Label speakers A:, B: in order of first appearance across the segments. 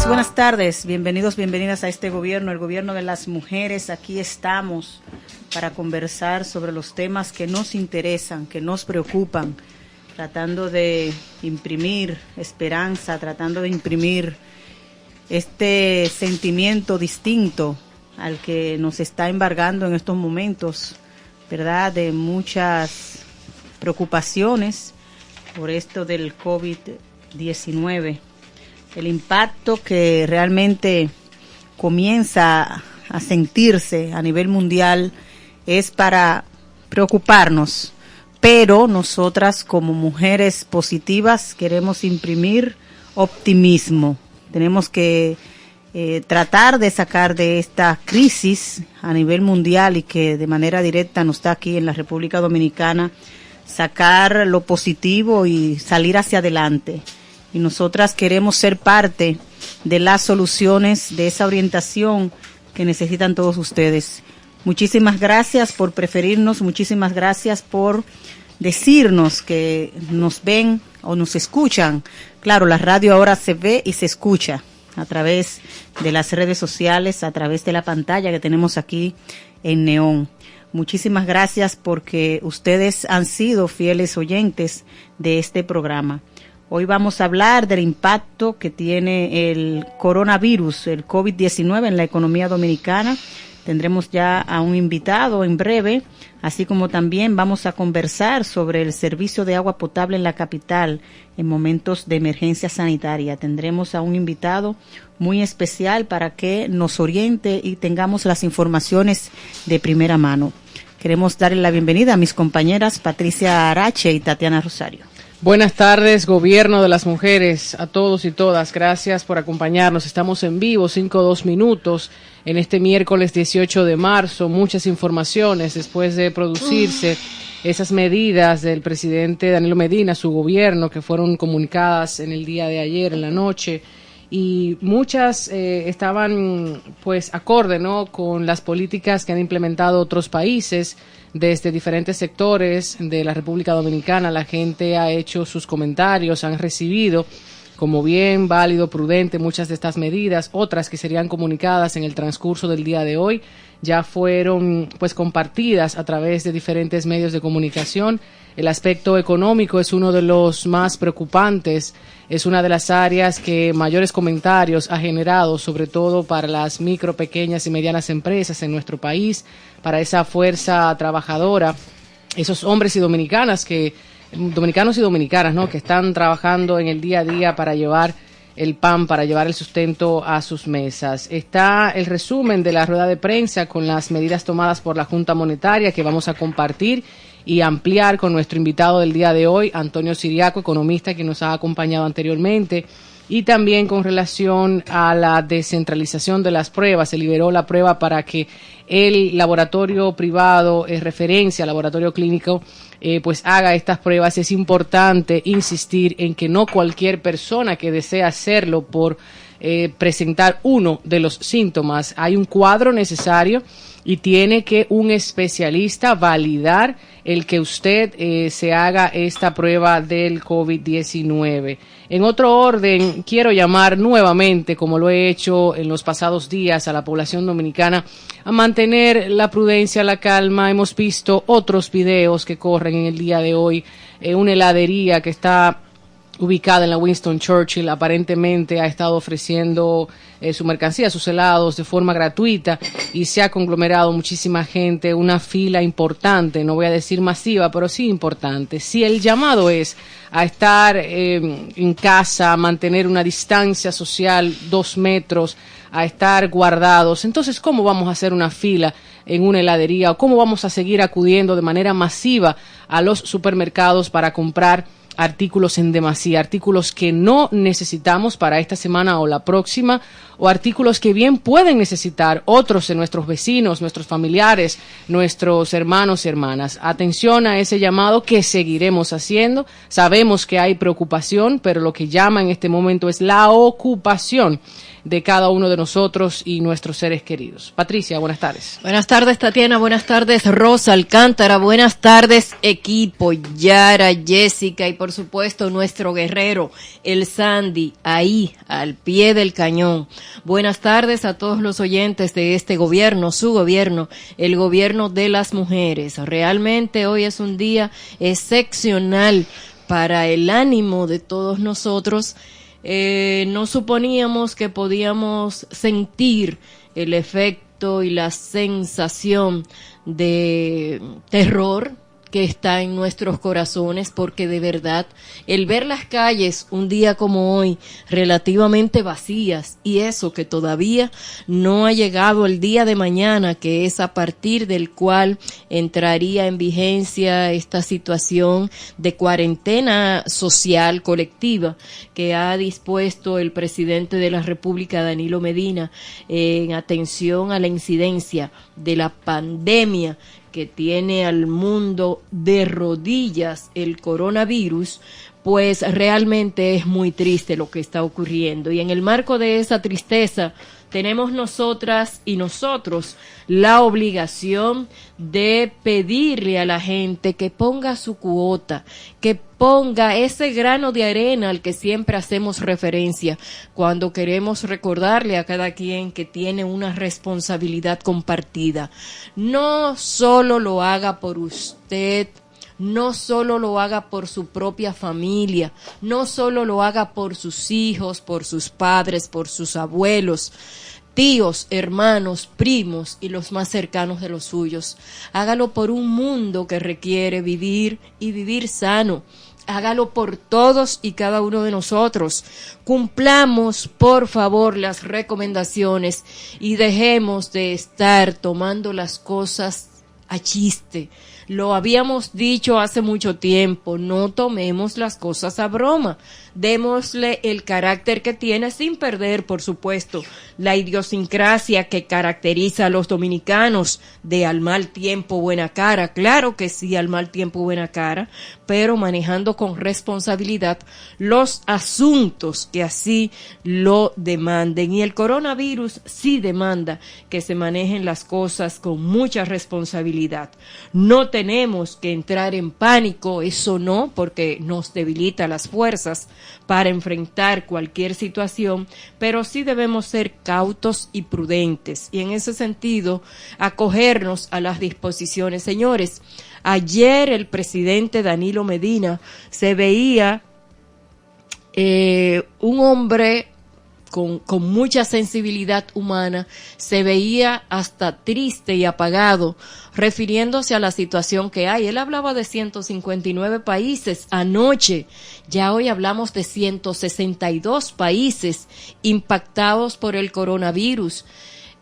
A: buenas tardes. Bienvenidos, bienvenidas a este gobierno, el gobierno de las mujeres. Aquí estamos para conversar sobre los temas que nos interesan, que nos preocupan, tratando de imprimir esperanza, tratando de imprimir este sentimiento distinto al que nos está embargando en estos momentos, ¿verdad? De muchas preocupaciones por esto del COVID-19. El impacto que realmente comienza a sentirse a nivel mundial es para preocuparnos, pero nosotras como mujeres positivas queremos imprimir optimismo. Tenemos que tratar de sacar de esta crisis a nivel mundial y que de manera directa nos está aquí en la República Dominicana, sacar lo positivo y salir hacia adelante. Y nosotras queremos ser parte de las soluciones, de esa orientación que necesitan todos ustedes. Muchísimas gracias por preferirnos, muchísimas gracias por decirnos que nos ven o nos escuchan. Claro, la radio ahora se ve y se escucha a través de las redes sociales, a través de la pantalla que tenemos aquí en neón. Muchísimas gracias porque ustedes han sido fieles oyentes de este programa. Hoy vamos a hablar del impacto que tiene el coronavirus, el COVID-19 en la economía dominicana. Tendremos ya a un invitado en breve, así como también vamos a conversar sobre el servicio de agua potable en la capital en momentos de emergencia sanitaria. Tendremos a un invitado muy especial para que nos oriente y tengamos las informaciones de primera mano. Queremos darle la bienvenida a mis compañeras Patricia Arache y Tatiana Rosario.
B: Buenas tardes, Gobierno de las Mujeres, a todos y todas. Gracias por acompañarnos. Estamos en vivo, 5-2 minutos, en este miércoles 18 de marzo. Muchas informaciones después de producirse esas medidas del presidente Danilo Medina, su gobierno, que fueron comunicadas en el día de ayer, en la noche. Y muchas estaban pues acorde, ¿no?, con las políticas que han implementado otros países desde diferentes sectores de la República Dominicana. La gente ha hecho sus comentarios, han recibido como bien válido, prudente muchas de estas medidas. Otras que serían comunicadas en el transcurso del día de hoy ya fueron pues compartidas a través de diferentes medios de comunicación. El aspecto económico es uno de los más preocupantes, es una de las áreas que mayores comentarios ha generado, sobre todo para las micro, pequeñas y medianas empresas en nuestro país, para esa fuerza trabajadora, esos hombres y dominicanos y dominicanas, ¿no?, que están trabajando en el día a día para llevar el pan, para llevar el sustento a sus mesas. Está el resumen de la rueda de prensa con las medidas tomadas por la Junta Monetaria que vamos a compartir y ampliar con nuestro invitado del día de hoy, Antonio Siriaco, economista que nos ha acompañado anteriormente, y también con relación a la descentralización de las pruebas. Se liberó la prueba para que el laboratorio privado, referencia al laboratorio clínico, pues haga estas pruebas. Es importante insistir en que no cualquier persona que desea hacerlo por presentar uno de los síntomas, hay un cuadro necesario y tiene que un especialista validar el que usted se haga esta prueba del COVID-19. En otro orden, quiero llamar nuevamente, como lo he hecho en los pasados días, a la población dominicana a mantener la prudencia, la calma. Hemos visto otros videos que corren en el día de hoy. Una heladería que está ubicada en la Winston Churchill aparentemente ha estado ofreciendo su mercancía, sus helados de forma gratuita, y se ha conglomerado muchísima gente, una fila importante, no voy a decir masiva, pero sí importante. Si el llamado es a estar en casa, a mantener una distancia social, 2 metros, a estar guardados, entonces ¿cómo vamos a hacer una fila en una heladería? ¿O cómo vamos a seguir acudiendo de manera masiva a los supermercados para comprar artículos en demasía, artículos que no necesitamos para esta semana o la próxima, o artículos que bien pueden necesitar otros de nuestros vecinos, nuestros familiares, nuestros hermanos y hermanas? Atención a ese llamado que seguiremos haciendo. Sabemos que hay preocupación, pero lo que llama en este momento es la ocupación de cada uno de nosotros y nuestros seres queridos. Patricia, buenas tardes.
C: Buenas tardes, Tatiana. Buenas tardes, Rosa Alcántara. Buenas tardes, equipo, Yara, Jessica y por por supuesto, nuestro guerrero, el Sandy, ahí, al pie del cañón. Buenas tardes a todos los oyentes de este gobierno, su gobierno, el gobierno de las mujeres. Realmente hoy es un día excepcional para el ánimo de todos nosotros. No suponíamos que podíamos sentir el efecto y la sensación de terror que está en nuestros corazones, porque de verdad el ver las calles un día como hoy relativamente vacías, y eso que todavía no ha llegado el día de mañana, que es a partir del cual entraría en vigencia esta situación de cuarentena social colectiva que ha dispuesto el presidente de la República, Danilo Medina, en atención a la incidencia de la pandemia que tiene al mundo de rodillas el coronavirus. Pues realmente es muy triste lo que está ocurriendo, y en el marco de esa tristeza tenemos nosotras y nosotros la obligación de pedirle a la gente que ponga su cuota, que ponga ese grano de arena al que siempre hacemos referencia cuando queremos recordarle a cada quien que tiene una responsabilidad compartida. No solo lo haga por usted, no solo lo haga por su propia familia, no solo lo haga por sus hijos, por sus padres, por sus abuelos, tíos, hermanos, primos y los más cercanos de los suyos. Hágalo por un mundo que requiere vivir y vivir sano. Hágalo por todos y cada uno de nosotros. Cumplamos, por favor, las recomendaciones y dejemos de estar tomando las cosas a chiste. Lo habíamos dicho hace mucho tiempo, no tomemos las cosas a broma, démosle el carácter que tiene sin perder, por supuesto, la idiosincrasia que caracteriza a los dominicanos de al mal tiempo buena cara. Claro que sí, al mal tiempo buena cara, pero manejando con responsabilidad los asuntos que así lo demanden. Y el coronavirus sí demanda que se manejen las cosas con mucha responsabilidad. No tenemos que entrar en pánico, eso no, porque nos debilita las fuerzas para enfrentar cualquier situación, pero sí debemos ser cautos y prudentes, y en ese sentido acogernos a las disposiciones. Señores, ayer el presidente Danilo Medina se veía un hombre con mucha sensibilidad humana, se veía hasta triste y apagado, refiriéndose a la situación que hay. Él hablaba de 159 países anoche, ya hoy hablamos de 162 países impactados por el coronavirus.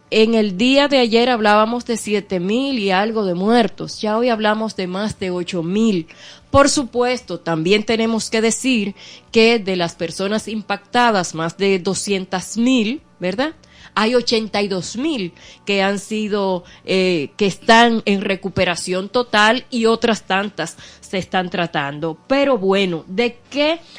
C: En el día de ayer hablábamos de 7,000 y algo de muertos, ya hoy hablamos de más de 8,000. Por supuesto, también tenemos que decir que de las personas impactadas, más de 200,000, ¿verdad? Hay 82,000 que han sido, que están en recuperación total, y otras tantas se están tratando. Pero bueno,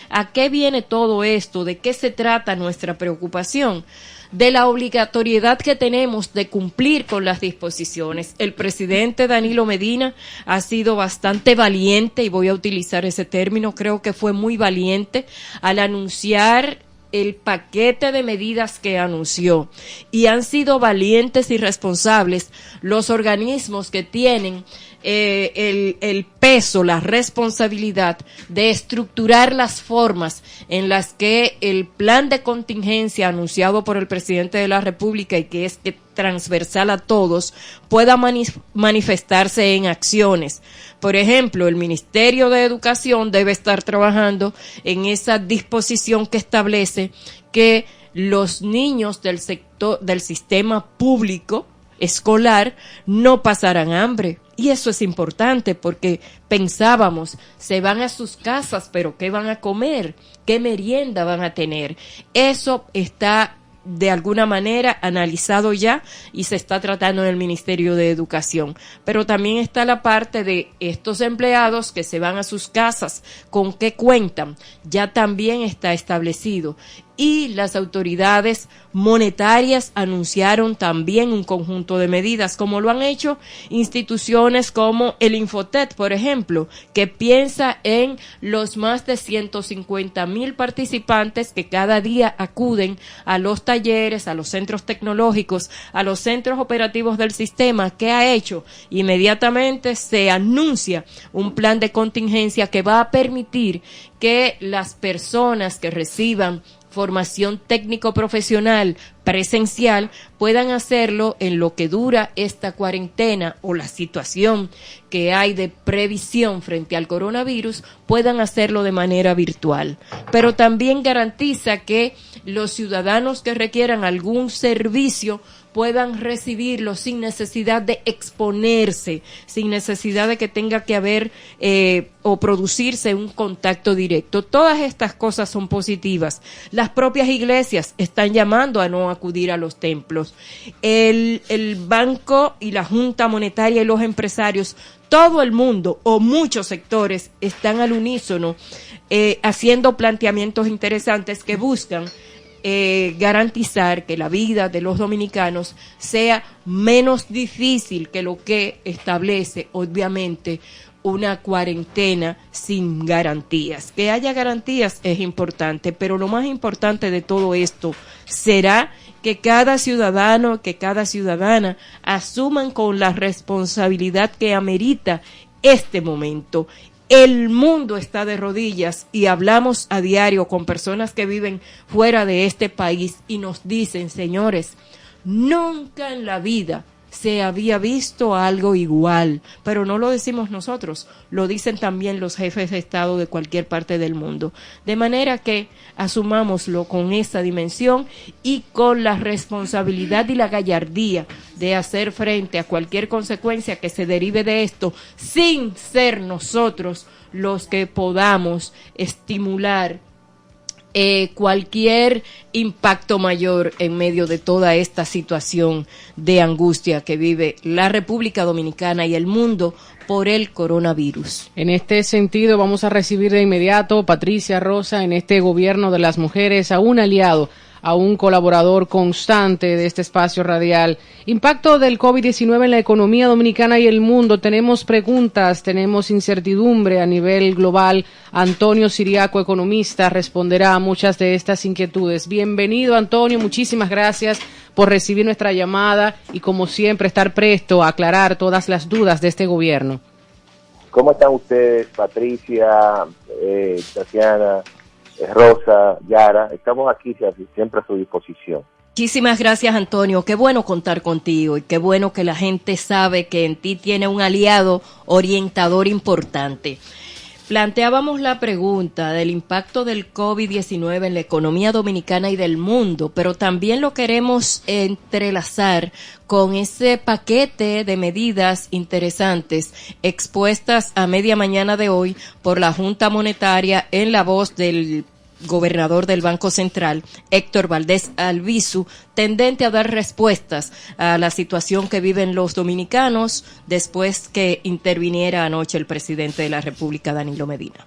C: ¿a qué viene todo esto? ¿De qué se trata nuestra preocupación? De la obligatoriedad que tenemos de cumplir con las disposiciones. El presidente Danilo Medina ha sido bastante valiente, y voy a utilizar ese término, creo que fue muy valiente al anunciar el paquete de medidas que anunció, y han sido valientes y responsables los organismos que tienen el peso, la responsabilidad de estructurar las formas en las que el plan de contingencia anunciado por el presidente de la República, y que es transversal a todos, pueda manifestarse en acciones. Por ejemplo, el Ministerio de Educación debe estar trabajando en esa disposición que establece que los niños del sector, del sistema público escolar, no pasarán hambre. Y eso es importante, porque pensábamos, se van a sus casas, pero ¿qué van a comer? ¿Qué merienda van a tener? Eso está de alguna manera analizado ya y se está tratando en el Ministerio de Educación. Pero también está la parte de estos empleados que se van a sus casas, ¿con qué cuentan? Ya también está establecido. y las autoridades monetarias anunciaron también un conjunto de medidas, como lo han hecho instituciones como el Infotet, por ejemplo, que piensa en los más de 150,000 participantes que cada día acuden a los talleres, a los centros tecnológicos, a los centros operativos del sistema. ¿Qué ha hecho? Inmediatamente se anuncia un plan de contingencia que va a permitir que las personas que reciban formación técnico-profesional presencial puedan hacerlo en lo que dura esta cuarentena o la situación que hay de previsión frente al coronavirus, puedan hacerlo de manera virtual. Pero también garantiza que los ciudadanos que requieran algún servicio puedan recibirlo sin necesidad de exponerse, sin necesidad de que tenga que haber o producirse un contacto directo. Todas estas cosas son positivas. Las propias iglesias están llamando a no acudir a los templos. El banco y la Junta Monetaria y los empresarios, todo el mundo o muchos sectores están al unísono haciendo planteamientos interesantes que buscan garantizar que la vida de los dominicanos sea menos difícil que lo que establece, obviamente, una cuarentena sin garantías. Que haya garantías es importante, pero lo más importante de todo esto será que cada ciudadano, que cada ciudadana asuman con la responsabilidad que amerita este momento. El mundo está de rodillas y hablamos a diario con personas que viven fuera de este país y nos dicen, señores, nunca en la vida se había visto algo igual, pero no lo decimos nosotros, lo dicen también los jefes de Estado de cualquier parte del mundo. De manera que asumámoslo con esa dimensión y con la responsabilidad y la gallardía de hacer frente a cualquier consecuencia que se derive de esto, sin ser nosotros los que podamos estimular cualquier impacto mayor en medio de toda esta situación de angustia que vive la República Dominicana y el mundo por el coronavirus.
B: En este sentido, vamos a recibir de inmediato, Patricia Rosa, en este gobierno de las mujeres, a un aliado, a un colaborador constante de este espacio radial. Impacto del COVID-19 en la economía dominicana y el mundo. Tenemos preguntas, tenemos incertidumbre a nivel global. Antonio Siriaco, economista, responderá a muchas de estas inquietudes. Bienvenido, Antonio, muchísimas gracias por recibir nuestra llamada y, como siempre, estar presto a aclarar todas las dudas de este gobierno.
D: ¿Cómo están ustedes, Patricia, Tatiana, Rosa, Yara? Estamos aquí siempre a su disposición.
C: Muchísimas gracias, Antonio. Qué bueno contar contigo y qué bueno que la gente sabe que en ti tiene un aliado orientador importante. Planteábamos la pregunta del impacto del COVID-19 en la economía dominicana y del mundo, pero también lo queremos entrelazar con ese paquete de medidas interesantes expuestas a media mañana de hoy por la Junta Monetaria en la voz del gobernador del Banco Central, Héctor Valdés Albizu, tendente a dar respuestas a la situación que viven los dominicanos después que interviniera anoche el presidente de la República, Danilo Medina.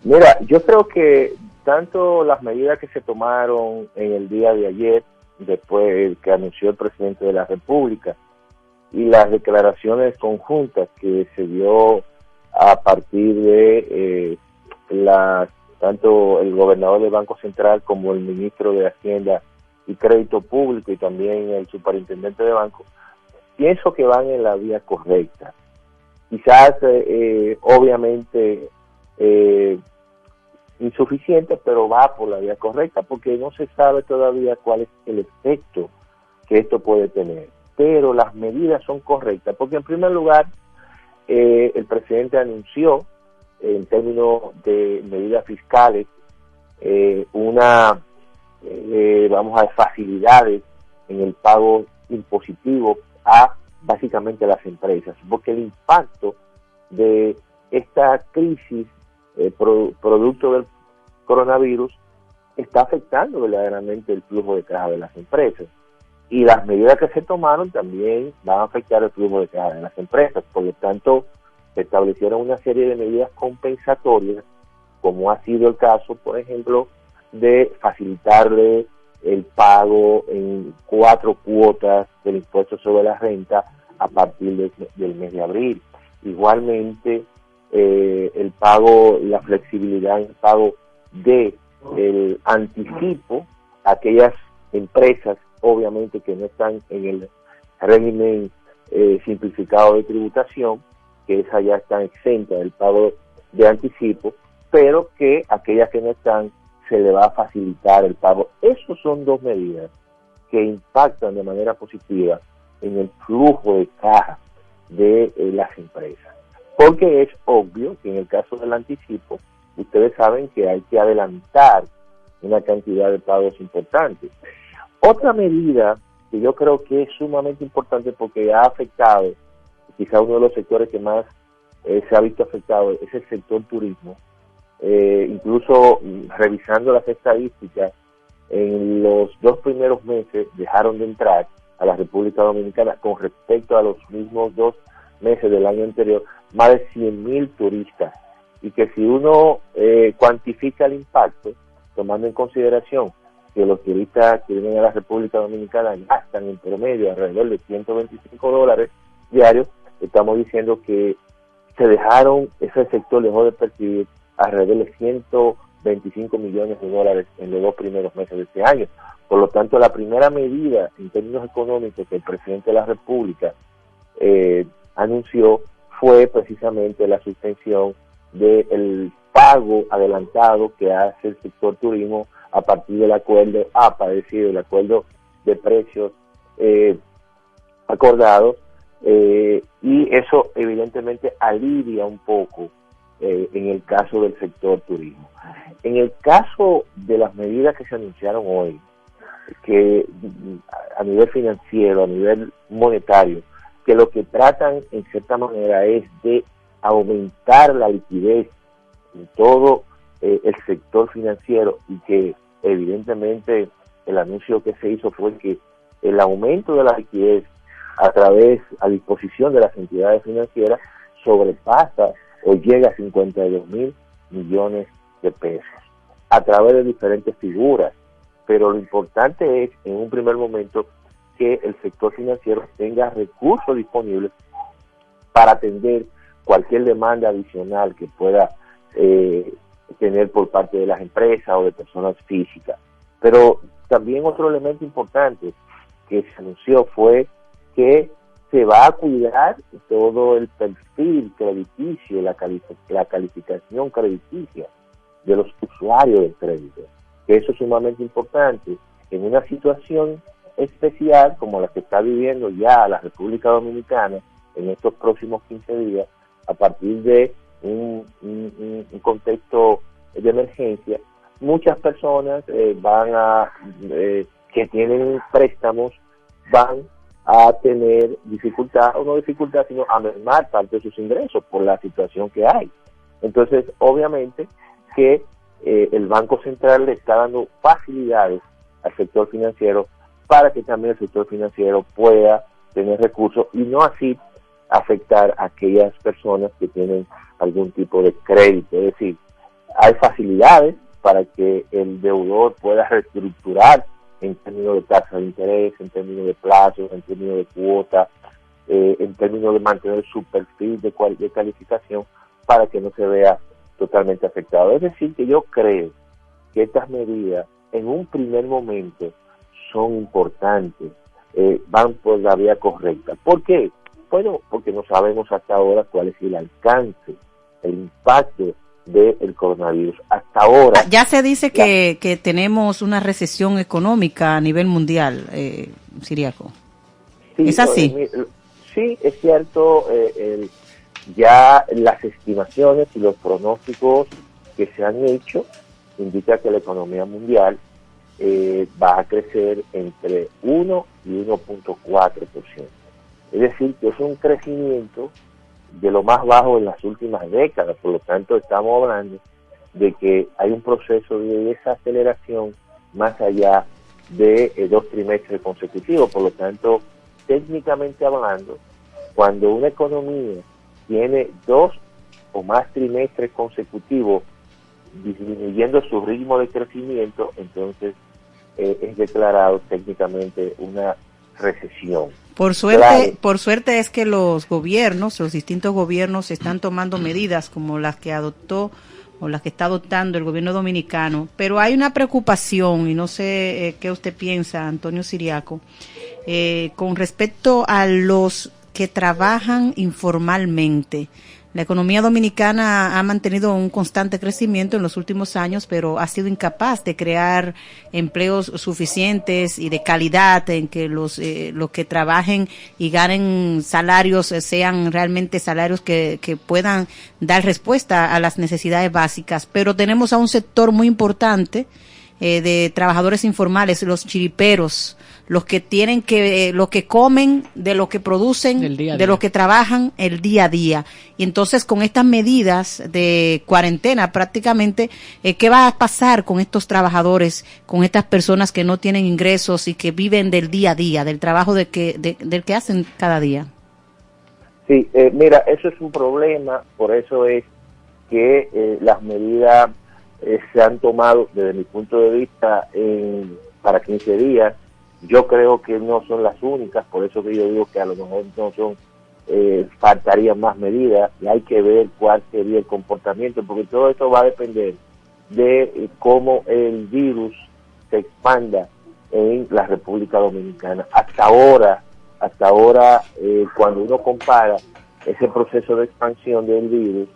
D: Mira, yo creo que tanto las medidas que se tomaron en el día de ayer, después que anunció el presidente de la República, y las declaraciones conjuntas que se dio a partir de tanto el gobernador del Banco Central como el ministro de Hacienda y Crédito Público y también el superintendente de banco, pienso que van en la vía correcta. Quizás, obviamente, insuficiente, pero va por la vía correcta, porque no se sabe todavía cuál es el efecto que esto puede tener. Pero las medidas son correctas, porque en primer lugar, el presidente anunció, en términos de medidas fiscales, facilidades en el pago impositivo a básicamente las empresas, porque el impacto de esta crisis producto del coronavirus está afectando verdaderamente el flujo de caja de las empresas, y las medidas que se tomaron también van a afectar el flujo de caja de las empresas. Por lo tanto, se establecieron una serie de medidas compensatorias, como ha sido el caso, por ejemplo, de facilitarle el pago en 4 cuotas del impuesto sobre la renta a partir del mes de abril. Igualmente, el pago, la flexibilidad en el pago de el anticipo a aquellas empresas, obviamente, que no están en el régimen simplificado de tributación, que esas ya están exentas del pago de anticipo, pero que aquellas que no están, se le va a facilitar el pago. Esas son 2 medidas que impactan de manera positiva en el flujo de caja de las empresas. Porque es obvio que en el caso del anticipo, ustedes saben que hay que adelantar una cantidad de pagos importantes. Otra medida que yo creo que es sumamente importante porque ha afectado, quizá uno de los sectores que más se ha visto afectado, es el sector turismo. Incluso revisando las estadísticas, en los 2 primeros meses dejaron de entrar a la República Dominicana con respecto a los mismos 2 meses del año anterior, más de 100,000 turistas, y que si uno cuantifica el impacto, tomando en consideración que los turistas que vienen a la República Dominicana gastan en promedio alrededor de $125 diarios, estamos diciendo que ese sector dejó de percibir alrededor de $125 millones en los 2 primeros meses de este año. Por lo tanto, la primera medida en términos económicos que el presidente de la República anunció fue precisamente la suspensión del pago adelantado que hace el sector turismo a partir del acuerdo APA, es decir, el acuerdo de precios acordados, y eso evidentemente alivia un poco en el caso del sector turismo. En el caso de las medidas que se anunciaron hoy, que a nivel financiero, a nivel monetario, que lo que tratan en cierta manera es de aumentar la liquidez en todo el sector financiero, y que evidentemente el anuncio que se hizo fue que el aumento de la liquidez a disposición de las entidades financieras sobrepasa o llega a 52,000 millones de pesos a través de diferentes figuras. Pero lo importante es, en un primer momento, que el sector financiero tenga recursos disponibles para atender cualquier demanda adicional que pueda tener por parte de las empresas o de personas físicas. Pero también otro elemento importante que se anunció fue que se va a cuidar todo el perfil crediticio, la calificación crediticia de los usuarios del crédito, que eso es sumamente importante en una situación especial como la que está viviendo ya la República Dominicana en estos próximos 15 días, a partir de un contexto de emergencia. Muchas personas que tienen préstamos van a tener dificultad, o no dificultad, sino a mermar parte de sus ingresos por la situación que hay. Entonces, obviamente que el Banco Central le está dando facilidades al sector financiero para que también el sector financiero pueda tener recursos y no así afectar a aquellas personas que tienen algún tipo de crédito. Es decir, hay facilidades para que el deudor pueda reestructurar en términos de tasa de interés, en términos de plazos, en términos de cuota, en términos de mantener su perfil de calificación para que no se vea totalmente afectado. Es decir, que yo creo que estas medidas en un primer momento son importantes, van por la vía correcta. ¿Por qué? Bueno, porque no sabemos hasta ahora cuál es el alcance, el impacto del coronavirus. Hasta ahora...
A: Ya se dice que tenemos una recesión económica a nivel mundial, Ciriaco.
D: Sí,
A: ¿es así?
D: Sí, es cierto. Ya las estimaciones y los pronósticos que se han hecho indican que la economía mundial va a crecer entre 1 y 1.4%. Es decir, que es un crecimiento de lo más bajo en las últimas décadas. Por lo tanto, estamos hablando de que hay un proceso de desaceleración más allá de 2 trimestres consecutivos. Por lo tanto, técnicamente hablando, cuando una economía tiene 2 o más trimestres consecutivos disminuyendo su ritmo de crecimiento, entonces es declarado técnicamente una recesión.
A: Por suerte,
D: Claro.
A: por suerte es que los distintos gobiernos están tomando medidas como las que adoptó o las que está adoptando el gobierno dominicano, pero hay una preocupación, y no sé qué usted piensa, Antonio Siriaco, con respecto a los que trabajan informalmente. La economía dominicana ha mantenido un constante crecimiento en los últimos años, pero ha sido incapaz de crear empleos suficientes y de calidad en que los que trabajen y ganen salarios sean realmente salarios que puedan dar respuesta a las necesidades básicas. Pero tenemos a un sector muy importante de trabajadores informales, los chiriperos, los que tienen lo que comen de lo que producen, de lo que trabajan el día a día. Y entonces con estas medidas de cuarentena prácticamente, ¿qué va a pasar con estos trabajadores, con estas personas que no tienen ingresos y que viven del día a día, del trabajo del que hacen cada día?
D: Sí, mira, eso es un problema, por eso es que las medidas se han tomado desde mi punto de vista para 15 días. Yo creo que no son las únicas, por eso que yo digo que a lo mejor no son, faltarían más medidas, y hay que ver cuál sería el comportamiento, porque todo esto va a depender de cómo el virus se expanda en la República Dominicana. Hasta ahora, cuando uno compara ese proceso de expansión del virus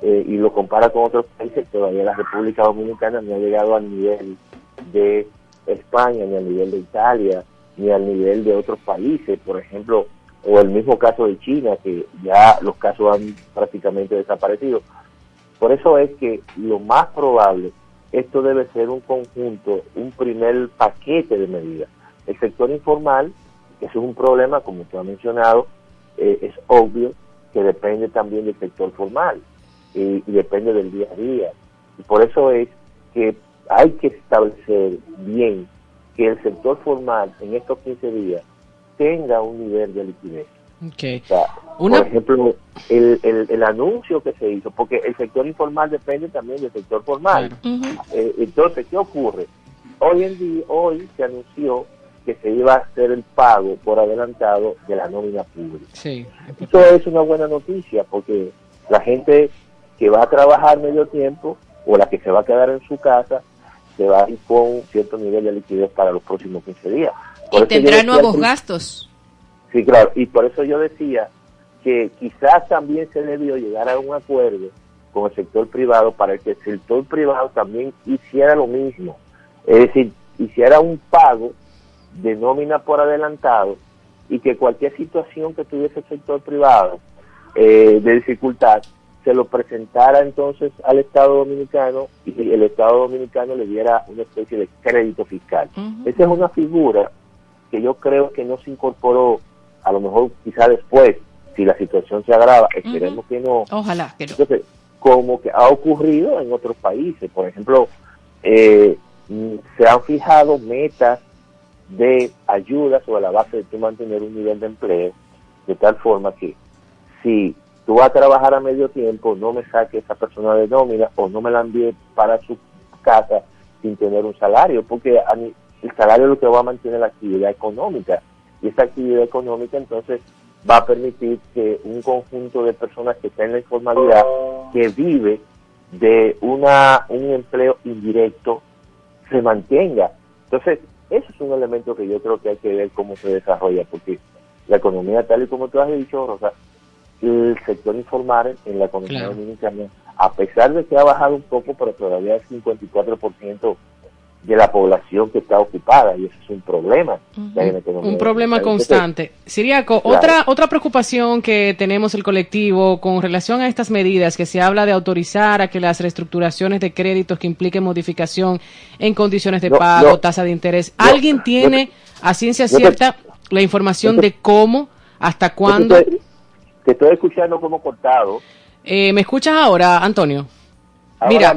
D: y lo compara con otros países, todavía la República Dominicana no ha llegado al nivel de España, ni al nivel de Italia, ni al nivel de otros países, por ejemplo, o el mismo caso de China, que ya los casos han prácticamente desaparecido. Por eso es que lo más probable, esto debe ser un conjunto, un primer paquete de medidas. El sector informal, que eso es un problema, como tú has mencionado, es obvio que depende también del sector formal y depende del día a día. Y por eso es que hay que establecer bien que el sector formal en estos 15 días tenga un nivel de liquidez.
B: Okay.
D: O sea, por ejemplo, el anuncio que se hizo, porque el sector informal depende también del sector formal.
C: Uh-huh.
D: Entonces, ¿qué ocurre? Hoy se anunció que se iba a hacer el pago por adelantado de la nómina pública.
B: Sí.
D: Esto es una buena noticia, porque la gente que va a trabajar medio tiempo o la que se va a quedar en su casa se va a ir con cierto nivel de liquidez para los próximos 15 días.
C: Y tendrá nuevos gastos.
D: Sí, claro, y por eso yo decía que quizás también se debió llegar a un acuerdo con el sector privado para que el sector privado también hiciera lo mismo, es decir, hiciera un pago de nómina por adelantado, y que cualquier situación que tuviese el sector privado de dificultad se lo presentara entonces al Estado Dominicano, y el Estado Dominicano le diera una especie de crédito fiscal.
C: Uh-huh.
D: Esa es una figura que yo creo que no se incorporó, a lo mejor quizá después, si la situación se agrava, esperemos que no.
C: Ojalá que no.
D: Entonces, como que ha ocurrido en otros países, por ejemplo, se han fijado metas de ayuda sobre la base de tú mantener un nivel de empleo, de tal forma que si tú vas a trabajar a medio tiempo, no me saque esa persona de nómina o no me la envíe para su casa sin tener un salario, porque el salario es lo que va a mantener la actividad económica, y esa actividad económica entonces va a permitir que un conjunto de personas que están en la informalidad, que vive de un empleo indirecto, se mantenga. Entonces, eso es un elemento que yo creo que hay que ver cómo se desarrolla, porque la economía, tal y como tú has dicho, Rosa, el sector informal en la economía dominicana, a pesar de que ha bajado un poco, pero todavía es 54% de la población que está ocupada, y eso es un problema.
B: Uh-huh. Un problema constante. Siriaco, claro. Otra preocupación que tenemos el colectivo con relación a estas medidas, que se habla de autorizar a que las reestructuraciones de créditos que impliquen modificación en condiciones de pago, tasa de interés, ¿alguien tiene a ciencia cierta la información de cómo, hasta cuándo?
D: Te estoy escuchando como cortado.
B: ¿Me escuchas ahora, Antonio? Mira,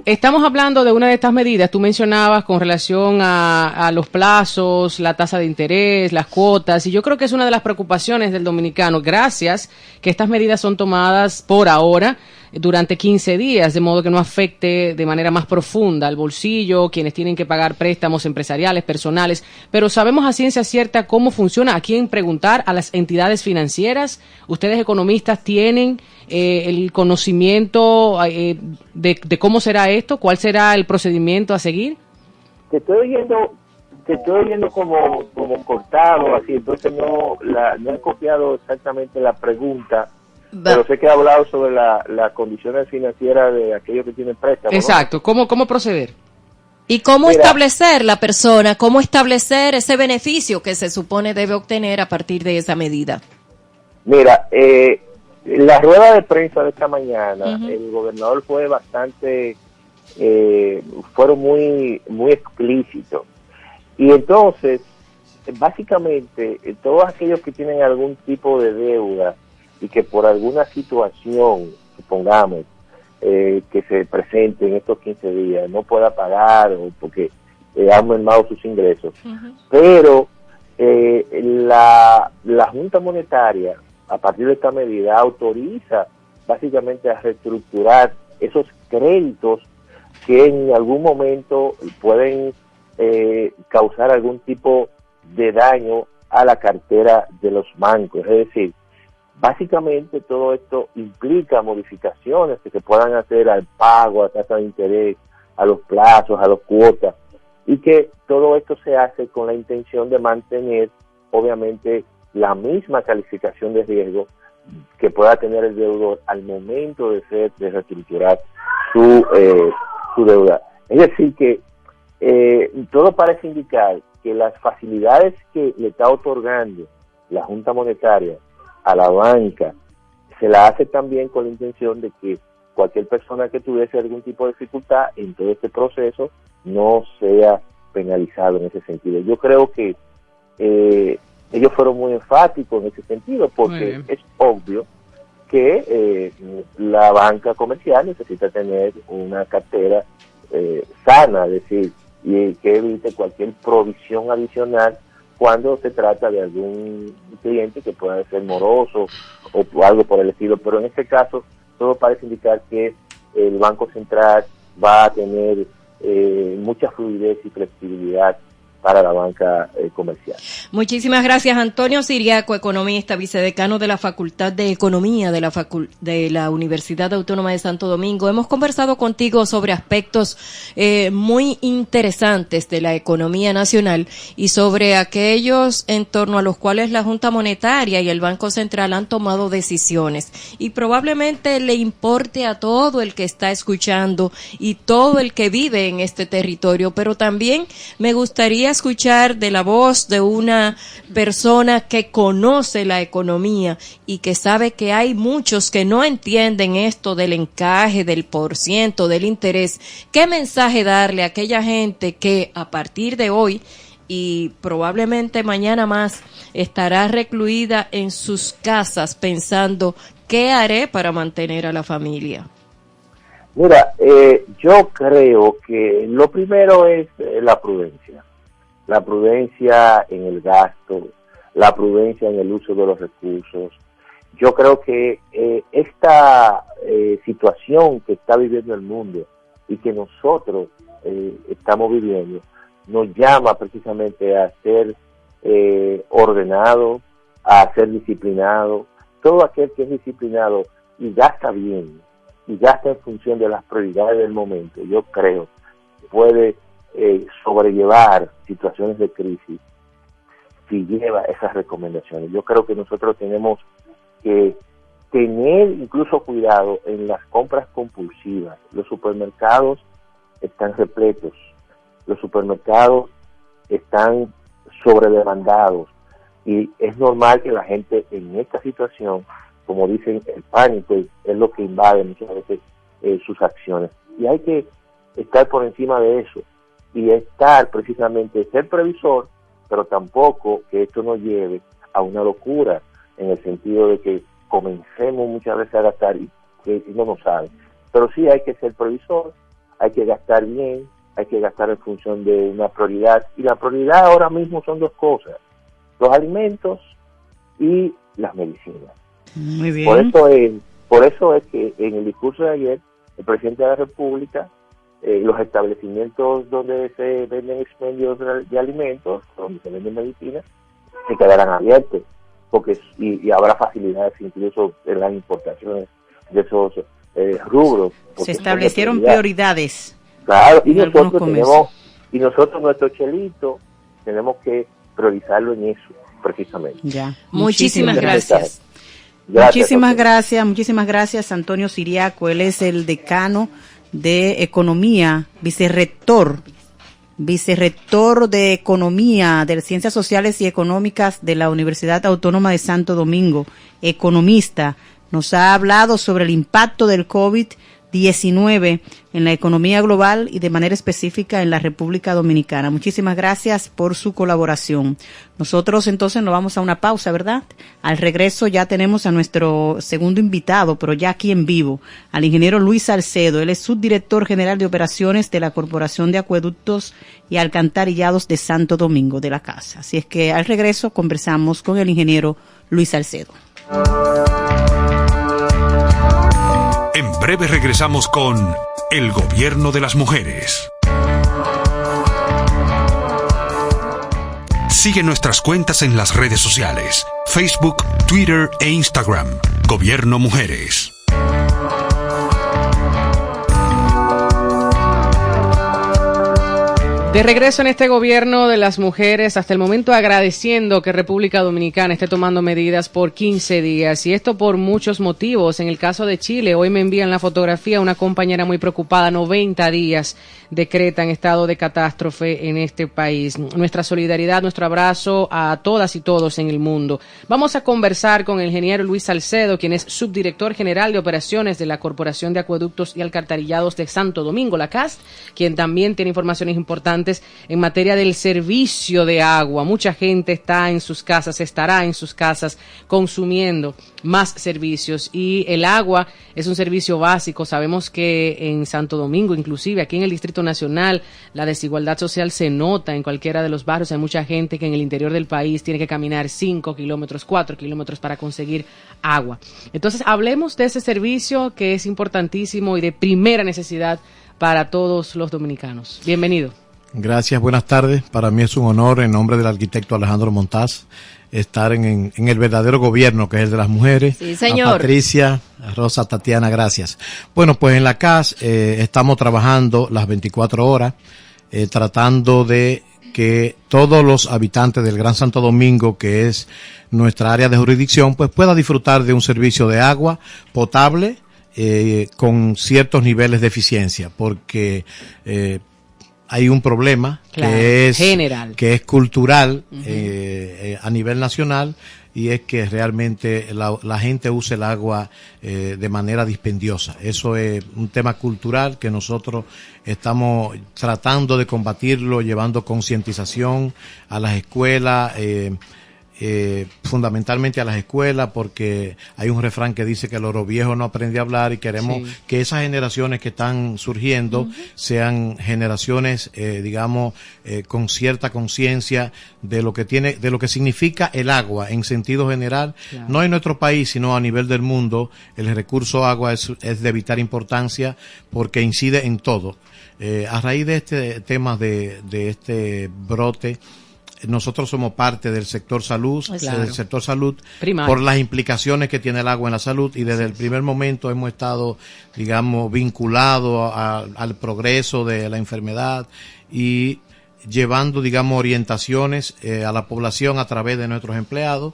B: estamos hablando de una de estas medidas, tú mencionabas con relación a los plazos, la tasa de interés, las cuotas, y yo creo que es una de las preocupaciones del dominicano. Gracias que estas medidas son tomadas por ahora, durante 15 días, de modo que no afecte de manera más profunda al bolsillo, quienes tienen que pagar préstamos empresariales, personales, pero sabemos a ciencia cierta cómo funciona. ¿A quién preguntar? ¿A las entidades financieras? ¿Ustedes economistas tienen el conocimiento de cómo será esto? ¿Cuál será el procedimiento a seguir?
D: Te estoy oyendo como cortado, así, entonces no he copiado exactamente la pregunta, pero sé que he hablado sobre las condiciones financieras de aquellos que tienen préstamos.
B: Exacto, ¿no? ¿Cómo proceder?
C: ¿Y cómo establecer la persona, cómo establecer ese beneficio que se supone debe obtener a partir de esa medida?
D: Mira, la rueda de prensa de esta mañana, el gobernador fue bastante, fueron muy explícitos. Y entonces, básicamente, todos aquellos que tienen algún tipo de deuda y que por alguna situación, supongamos, que se presente en estos 15 días, no pueda pagar o porque han mermado sus ingresos. Pero la Junta Monetaria, a partir de esta medida, autoriza básicamente a reestructurar esos créditos que en algún momento pueden causar algún tipo de daño a la cartera de los bancos. Es decir, básicamente todo esto implica modificaciones que se puedan hacer al pago, a tasa de interés, a los plazos, a las cuotas, y que todo esto se hace con la intención de mantener, obviamente, la misma calificación de riesgo que pueda tener el deudor al momento de reestructurar su deuda. Es decir, que todo parece indicar que las facilidades que le está otorgando la Junta Monetaria a la banca se la hace también con la intención de que cualquier persona que tuviese algún tipo de dificultad en todo este proceso no sea penalizado en ese sentido. Yo creo que ellos fueron muy enfáticos en ese sentido, porque es obvio que la banca comercial necesita tener una cartera sana, es decir, y que evite cualquier provisión adicional cuando se trata de algún cliente que pueda ser moroso o algo por el estilo. Pero en este caso todo parece indicar que el Banco Central va a tener mucha fluidez y flexibilidad para la banca comercial.
C: Muchísimas gracias, Antonio Siriaco, economista, vicedecano de la Facultad de Economía de la Universidad Autónoma de Santo Domingo. Hemos conversado contigo sobre aspectos muy interesantes de la economía nacional y sobre aquellos en torno a los cuales la Junta Monetaria y el Banco Central han tomado decisiones. Y probablemente le importe a todo el que está escuchando y todo el que vive en este territorio, pero también me gustaría escuchar de la voz de una persona que conoce la economía y que sabe que hay muchos que no entienden esto del encaje, del porciento, del interés. ¿Qué mensaje darle a aquella gente que a partir de hoy y probablemente mañana más estará recluida en sus casas pensando qué haré para mantener a la familia?
D: Mira, yo creo que lo primero es la prudencia. La prudencia en el gasto, la prudencia en el uso de los recursos. Yo creo que esta situación que está viviendo el mundo y que nosotros estamos viviendo nos llama precisamente a ser ordenado, a ser disciplinado. Todo aquel que es disciplinado y gasta bien, y gasta en función de las prioridades del momento, yo creo que puede sobrellevar situaciones de crisis si lleva esas recomendaciones. Yo creo que nosotros tenemos que tener incluso cuidado en las compras compulsivas. Los supermercados están repletos, los supermercados están sobredemandados y es normal que la gente en esta situación, como dicen, el pánico es lo que invade muchas veces sus acciones. Y hay que estar por encima de eso y estar precisamente, ser previsor, pero tampoco que esto nos lleve a una locura, en el sentido de que comencemos muchas veces a gastar y que no nos sabe. Pero sí hay que ser previsor, hay que gastar bien, hay que gastar en función de una prioridad, y la prioridad ahora mismo son dos cosas: los alimentos y las medicinas.
A: Muy bien.
D: por eso es que en el discurso de ayer, el presidente de la República, los establecimientos donde se venden expendios de alimentos, donde se venden medicinas, se quedarán abiertos, porque y habrá facilidades incluso en las importaciones de esos rubros.
A: Se establecieron prioridades.
D: Claro, y nosotros nuestro chelito tenemos que priorizarlo en eso, precisamente.
A: Ya.
C: Muchísimas gracias.
A: Muchísimas gracias, Antonio Siriaco. Él es el decano de Economía, vicerrector de Economía, de Ciencias Sociales y Económicas de la Universidad Autónoma de Santo Domingo, economista. Nos ha hablado sobre el impacto del COVID-19 en la economía global y de manera específica en la República Dominicana. Muchísimas gracias por su colaboración. Nosotros entonces nos vamos a una pausa, ¿verdad? Al regreso ya tenemos a nuestro segundo invitado, pero ya aquí en vivo, al ingeniero Luis Salcedo. Él es subdirector general de operaciones de la Corporación de Acueductos y Alcantarillados de Santo Domingo de la Casa. Así es que al regreso conversamos con el ingeniero Luis Salcedo.
E: En breve regresamos con El Gobierno de las Mujeres. Sigue nuestras cuentas en las redes sociales: Facebook, Twitter e Instagram. Gobierno Mujeres.
B: De regreso en este gobierno de las mujeres, hasta el momento agradeciendo que República Dominicana esté tomando medidas por 15 días, y esto por muchos motivos. En el caso de Chile, hoy me envían la fotografía una compañera muy preocupada, 90 días decretan estado de catástrofe en este país. Nuestra solidaridad, nuestro abrazo a todas y todos en el mundo. Vamos a conversar con el ingeniero Luis Salcedo, quien es subdirector general de operaciones de la Corporación de Acueductos y Alcantarillados de Santo Domingo, la CAST, quien también tiene informaciones importantes en materia del servicio de agua. Mucha gente estará en sus casas consumiendo más servicios, y el agua es un servicio básico. Sabemos que en Santo Domingo, inclusive aquí en el Distrito Nacional, la desigualdad social se nota en cualquiera de los barrios. Hay mucha gente que en el interior del país tiene que caminar 5 kilómetros, 4 kilómetros para conseguir agua. Entonces, hablemos de ese servicio que es importantísimo y de primera necesidad para todos los dominicanos. Bienvenido.
F: Gracias, buenas tardes. Para mí es un honor, en nombre del arquitecto Alejandro Montaz, estar en el verdadero gobierno, que es el de las mujeres.
C: Sí, señor.
F: A Patricia, a Rosa, Tatiana, gracias. Bueno, pues en la CAS estamos trabajando las 24 horas, tratando de que todos los habitantes del Gran Santo Domingo, que es nuestra área de jurisdicción, pues pueda disfrutar de un servicio de agua potable con ciertos niveles de eficiencia, porque hay un problema, claro, que es cultural, a nivel nacional, y es que realmente la gente usa el agua de manera dispendiosa. Eso es un tema cultural que nosotros estamos tratando de combatirlo, llevando concientización a las escuelas, fundamentalmente a las escuelas, porque hay un refrán que dice que el oro viejo no aprende a hablar, y queremos que esas generaciones que están surgiendo sean generaciones, con cierta conciencia de lo que significa el agua en sentido general, claro, no en nuestro país, sino a nivel del mundo. El recurso agua es de vital importancia porque incide en todo. A raíz de este tema de este brote, nosotros somos parte del sector salud, claro, del sector salud primario, por las implicaciones que tiene el agua en la salud, y desde el primer momento hemos estado, vinculados al progreso de la enfermedad y llevando, orientaciones a la población a través de nuestros empleados.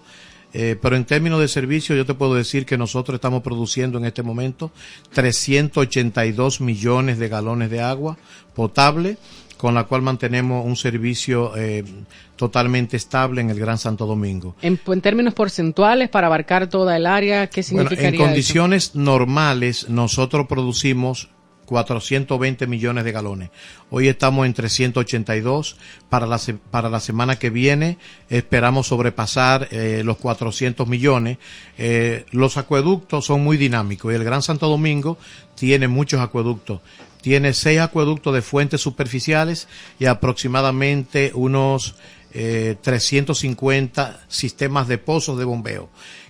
F: Pero en términos de servicio, yo te puedo decir que nosotros estamos produciendo en este momento 382 millones de galones de agua potable, con la cual mantenemos un servicio totalmente estable en el Gran Santo Domingo. En términos porcentuales, para abarcar toda el área, ¿qué significaría eso? En condiciones normales, nosotros producimos 420 millones de galones. Hoy estamos en 382. Para la semana que viene esperamos sobrepasar los 400 millones. Los acueductos son muy dinámicos, y el Gran Santo Domingo tiene muchos acueductos. Tiene 6 acueductos de fuentes superficiales y aproximadamente unos 350 sistemas de pozos de bombeo,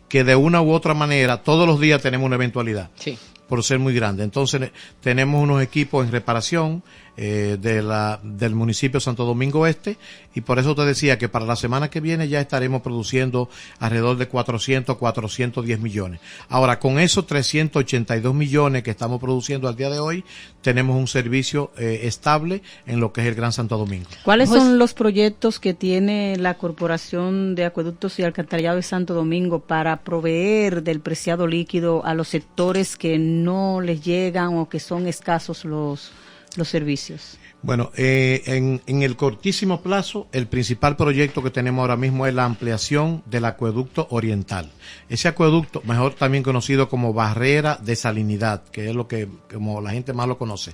F: que de una u otra manera todos los días tenemos una eventualidad.
B: Sí.
F: Por ser muy grande. Entonces tenemos unos equipos en reparación del municipio de Santo Domingo Este, y por eso te decía que para la semana que viene ya estaremos produciendo alrededor de 410 millones. Ahora, con esos 382 millones que estamos produciendo al día de hoy, tenemos un servicio estable en lo que es el Gran Santo Domingo.
A: ¿Cuáles son los proyectos que tiene la Corporación de Acueductos y Alcantarillado de Santo Domingo para proveer del preciado líquido a los sectores que no les llegan o que son escasos los servicios?
F: Bueno, en el cortísimo plazo, el principal proyecto que tenemos ahora mismo es la ampliación del acueducto oriental. Ese acueducto, mejor también conocido como barrera de salinidad, que es lo que como la gente más lo conoce.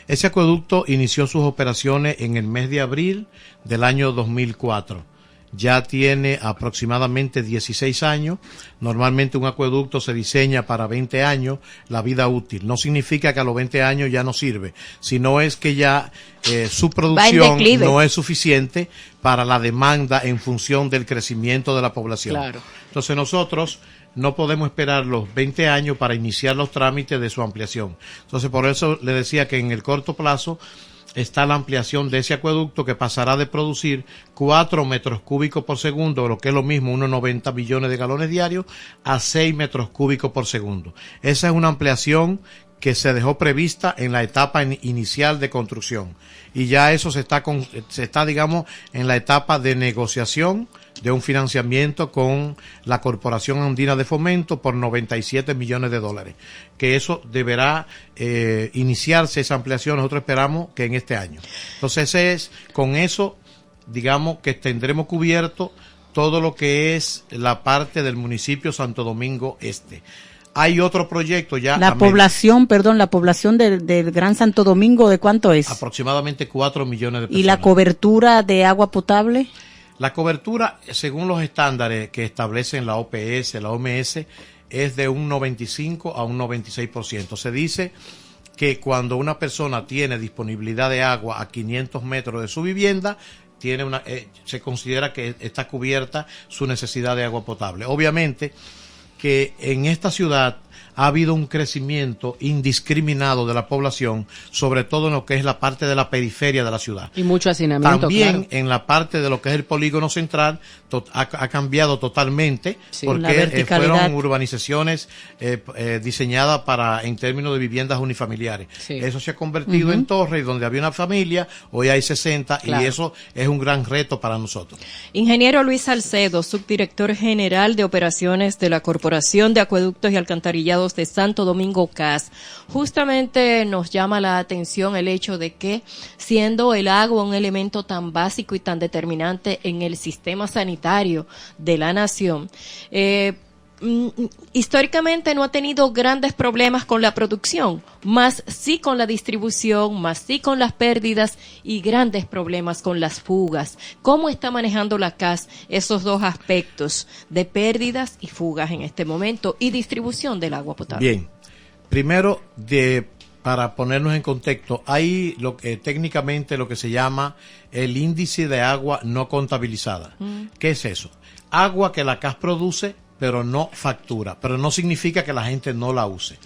F: Ese acueducto inició sus operaciones en el mes de abril del año 2004. Ya tiene aproximadamente 16 años. Normalmente un acueducto se diseña para 20 años la vida útil. No significa que a los 20 años ya no sirve, sino es que ya su producción no es suficiente para la demanda en función del crecimiento de la población.
B: Claro.
F: Entonces nosotros no podemos esperar los 20 años para iniciar los trámites de su ampliación. Entonces por eso le decía que en el corto plazo está la ampliación de ese acueducto, que pasará de producir 4 metros cúbicos por segundo, lo que es lo mismo, unos 90 millones de galones diarios, a 6 metros cúbicos por segundo. Esa es una ampliación que se dejó prevista en la etapa inicial de construcción. Y ya eso se está, digamos, en la etapa de negociación de un financiamiento con la Corporación Andina de Fomento por 97 millones de dólares. Que eso deberá iniciarse, esa ampliación, nosotros esperamos que en este año. Entonces con eso, digamos que tendremos cubierto todo lo que es la parte del municipio Santo Domingo Este. Hay otro proyecto ya.
A: La población del Gran Santo Domingo, ¿de cuánto es?
F: Aproximadamente 4 millones de personas.
A: ¿Y la cobertura de agua potable?
F: La cobertura, según los estándares que establecen la OPS, la OMS, es de un 95 a un 96%. Se dice que cuando una persona tiene disponibilidad de agua a 500 metros de su vivienda, se considera que está cubierta su necesidad de agua potable. Obviamente que en esta ciudad ha habido un crecimiento indiscriminado de la población, sobre todo en lo que es la parte de la periferia de la ciudad.
B: Y mucho hacinamiento.
F: También en la parte de lo que es el polígono central ha cambiado totalmente, sí, porque fueron urbanizaciones diseñadas en términos de viviendas unifamiliares. Sí. Eso se ha convertido en torres, y donde había una familia, hoy hay 60, claro. Y eso es un gran reto para nosotros.
C: Ingeniero Luis Salcedo, subdirector general de operaciones de la Corporación de Acueductos y Alcantarillados de Santo Domingo CAS. Justamente nos llama la atención el hecho de que, siendo el agua un elemento tan básico y tan determinante en el sistema sanitario de la nación, históricamente no ha tenido grandes problemas con la producción, más sí con la distribución, más sí con las pérdidas y grandes problemas con las fugas. ¿Cómo está manejando la CAS esos dos aspectos de pérdidas y fugas en este momento y distribución del agua potable?
F: Bien, primero, para ponernos en contexto, hay técnicamente lo que se llama el índice de agua no contabilizada. ¿Qué es eso? Agua que la CAS produce pero no factura, pero no significa que la gente no la use.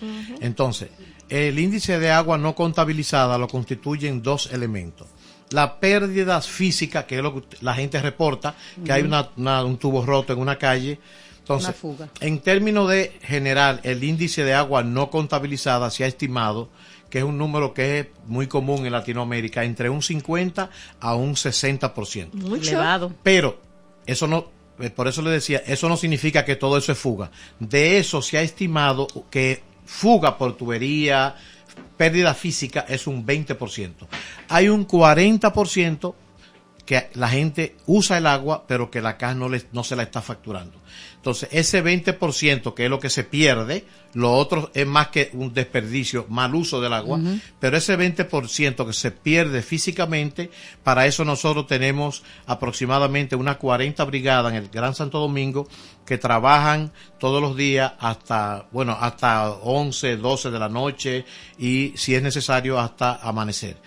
F: Entonces, el índice de agua no contabilizada lo constituyen dos elementos. La pérdida física, que es lo que la gente reporta, que hay un tubo roto en una calle. Entonces, en términos de general, el índice de agua no contabilizada se ha estimado que es un número que es muy común en Latinoamérica, entre un 50 a un 60%.
A: Mucho elevado.
F: Pero eso no, por eso le decía, eso no significa que todo eso es fuga. De eso se ha estimado que fuga por tubería, pérdida física es un 20%. Hay un 40% que la gente usa el agua, pero que la CAS no se la está facturando. Entonces, ese 20%, que es lo que se pierde, lo otro es más que un desperdicio, mal uso del agua, pero ese 20% que se pierde físicamente, para eso nosotros tenemos aproximadamente unas 40 brigadas en el Gran Santo Domingo que trabajan todos los días hasta 11, 12 de la noche y, si es necesario, hasta amanecer.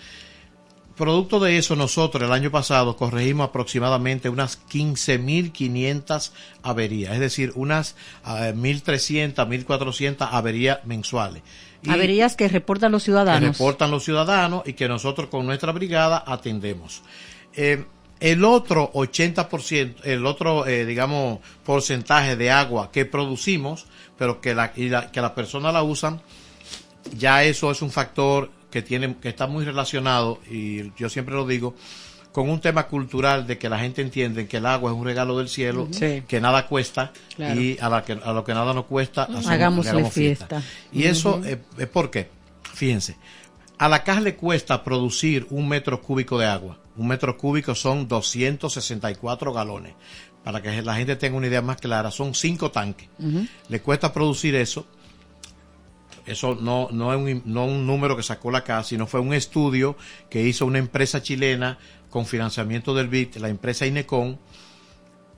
F: producto de eso, nosotros el año pasado corregimos aproximadamente unas 15.500 averías, es decir, unas 1.300, 1.400 averías mensuales. Y
A: averías que reportan los ciudadanos.
F: Que reportan los ciudadanos y que nosotros con nuestra brigada atendemos. El otro 80%, el otro, digamos, porcentaje de agua que producimos, pero que las personas la usan, ya eso es un factor que está muy relacionado, y yo siempre lo digo, con un tema cultural de que la gente entiende que el agua es un regalo del cielo, que nada cuesta, claro, y a lo que nada nos cuesta,
A: hagámosle fiesta.
F: Y eso es porque, fíjense, a la CAS le cuesta producir 1 metro cúbico de agua. 1 metro cúbico son 264 galones. Para que la gente tenga una idea más clara, son 5 tanques. Le cuesta producir eso. Eso no es un número que sacó la CAS, sino fue un estudio que hizo una empresa chilena con financiamiento del BID, la empresa Inecon,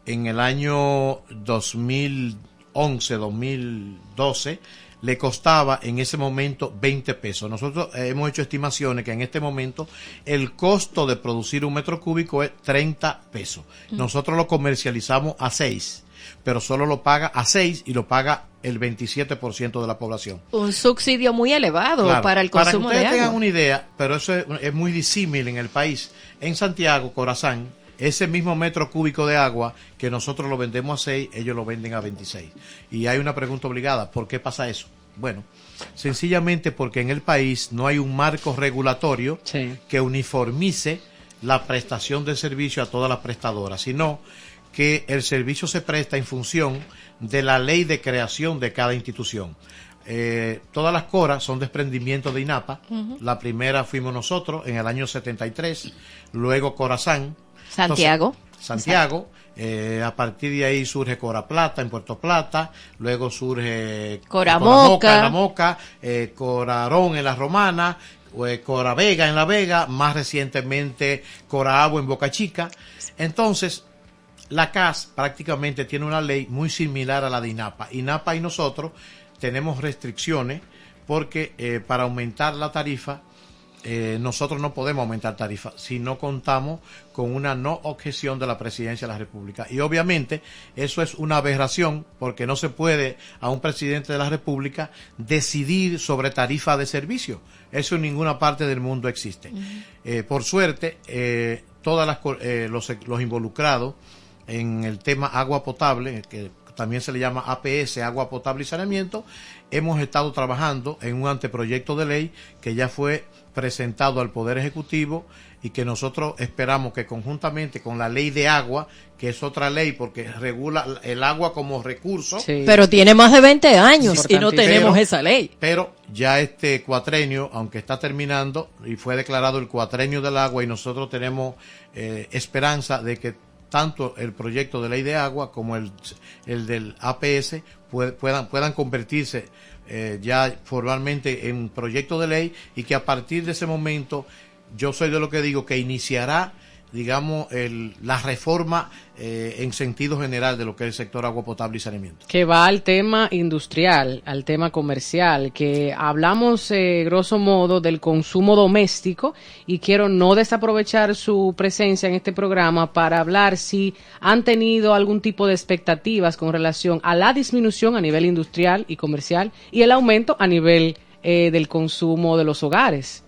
F: en el año 2011, 2012, le costaba en ese momento 20 pesos. Nosotros hemos hecho estimaciones que en este momento el costo de producir 1 metro cúbico es 30 pesos. Nosotros lo comercializamos a 6, pero solo lo paga a 6 y lo paga el 27% de la población.
C: Un subsidio muy elevado, claro, para el consumo de agua. Para que ustedes tengan
F: una idea, pero eso es muy disímil en el país. En Santiago, Corazán, ese mismo metro cúbico de agua que nosotros lo vendemos a 6, ellos lo venden a 26. Y hay una pregunta obligada, ¿por qué pasa eso? Bueno, sencillamente porque en el país no hay un marco regulatorio que uniformice la prestación del servicio a todas las prestadoras, sino que el servicio se presta en función de la ley de creación de cada institución. Todas las CORAs son desprendimientos de INAPA. La primera fuimos nosotros en el año 73, luego Corazán,
C: Santiago.
F: A partir de ahí surge Cora Plata en Puerto Plata, luego surge
C: Coramoca
F: en La Moca, Corarón en La Romana, Cora Vega en La Vega, más recientemente Coraabo en Boca Chica. Entonces, la CAS prácticamente tiene una ley muy similar a la de INAPA. INAPA y nosotros tenemos restricciones porque para aumentar la tarifa, nosotros no podemos aumentar tarifa si no contamos con una no objeción de la Presidencia de la República. Y obviamente eso es una aberración porque no se puede a un presidente de la República decidir sobre tarifa de servicio. Eso en ninguna parte del mundo existe. Por suerte, todos los involucrados en el tema agua potable, que también se le llama APS, agua potable y saneamiento, hemos estado trabajando en un anteproyecto de ley que ya fue presentado al Poder Ejecutivo y que nosotros esperamos que conjuntamente con la ley de agua, que es otra ley porque regula el agua como recurso.
C: Pero tiene más de 20 años y no tenemos esa ley.
F: Pero ya este cuatrenio, aunque está terminando y fue declarado el cuatrenio del agua, y nosotros tenemos esperanza de que tanto el proyecto de ley de agua como el del APS puedan convertirse ya formalmente en proyecto de ley, y que a partir de ese momento yo soy de lo que digo que iniciará, digamos, la reforma en sentido general de lo que es el sector agua potable y saneamiento.
B: Que va al tema industrial, al tema comercial, que hablamos grosso modo del consumo doméstico, y quiero no desaprovechar su presencia en este programa para hablar si han tenido algún tipo de expectativas con relación a la disminución a nivel industrial y comercial y el aumento a nivel del consumo de los hogares.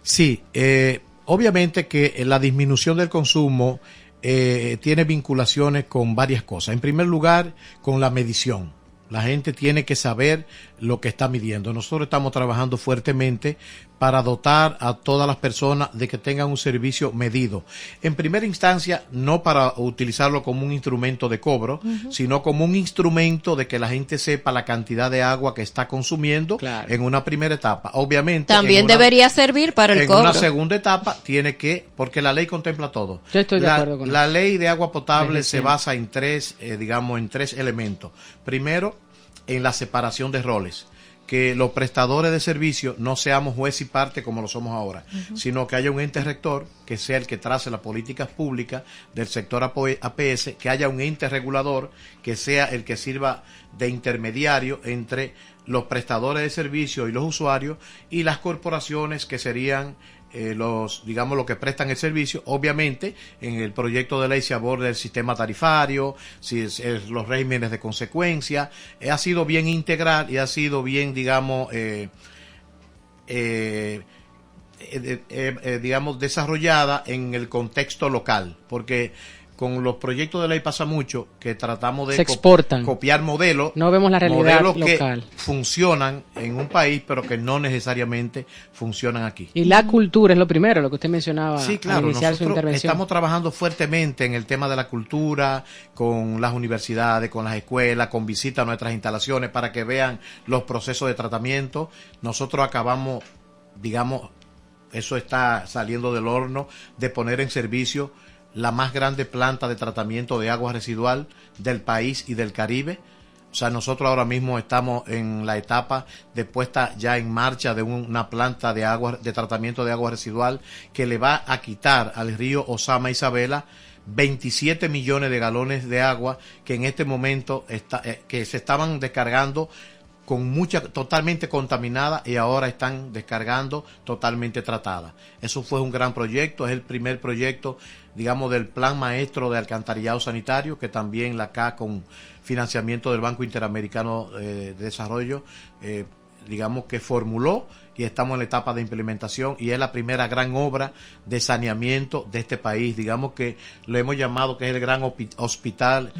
F: Sí, obviamente que la disminución del consumo tiene vinculaciones con varias cosas. En primer lugar, con la medición. La gente tiene que saber lo que está midiendo. Nosotros estamos trabajando fuertemente para dotar a todas las personas de que tengan un servicio medido. En primera instancia, no para utilizarlo como un instrumento de cobro, sino como un instrumento de que la gente sepa la cantidad de agua que está consumiendo en una primera etapa. Obviamente,
C: también debería servir para el cobro.
F: En una segunda etapa tiene que, porque la ley contempla todo.
B: Yo estoy de acuerdo con
F: la ley de agua potable se basa en tres elementos. Primero, en la separación de roles, que los prestadores de servicios no seamos juez y parte como lo somos ahora, sino que haya un ente rector que sea el que trace las políticas públicas del sector APS, que haya un ente regulador que sea el que sirva de intermediario entre los prestadores de servicios y los usuarios, y las corporaciones que serían digamos, los que prestan el servicio. Obviamente, en el proyecto de ley se aborda el sistema tarifario, los regímenes de consecuencia. Ha sido bien integral y ha sido bien, digamos, digamos, desarrollada en el contexto local, porque con los proyectos de ley pasa mucho que tratamos de copiar modelos.
B: No vemos la realidad local.
F: Que funcionan en un país, pero que no necesariamente funcionan aquí.
B: Y la cultura es lo primero, lo que usted mencionaba.
F: Sí, claro.
B: Al iniciar su
F: Nosotros
B: intervención.
F: estamos trabajando fuertemente en el tema de la cultura, con las universidades, con las escuelas, con visitas a nuestras instalaciones para que vean los procesos de tratamiento. Nosotros acabamos, digamos, eso está saliendo del horno, de poner en servicio la más grande planta de tratamiento de agua residual del país y del Caribe. O sea, nosotros ahora mismo estamos en la etapa de puesta ya en marcha de una planta de tratamiento de agua residual que le va a quitar al río Osama Isabela 27 millones de galones de agua que en este momento que se estaban descargando totalmente contaminada, y ahora están descargando totalmente tratada. Eso fue un gran proyecto, es el primer proyecto, digamos, del plan maestro de alcantarillado sanitario, que también la CA, con financiamiento del Banco Interamericano de Desarrollo, digamos que formuló, y estamos en la etapa de implementación, y es la primera gran obra de saneamiento de este país. Digamos que lo hemos llamado que es el gran hospital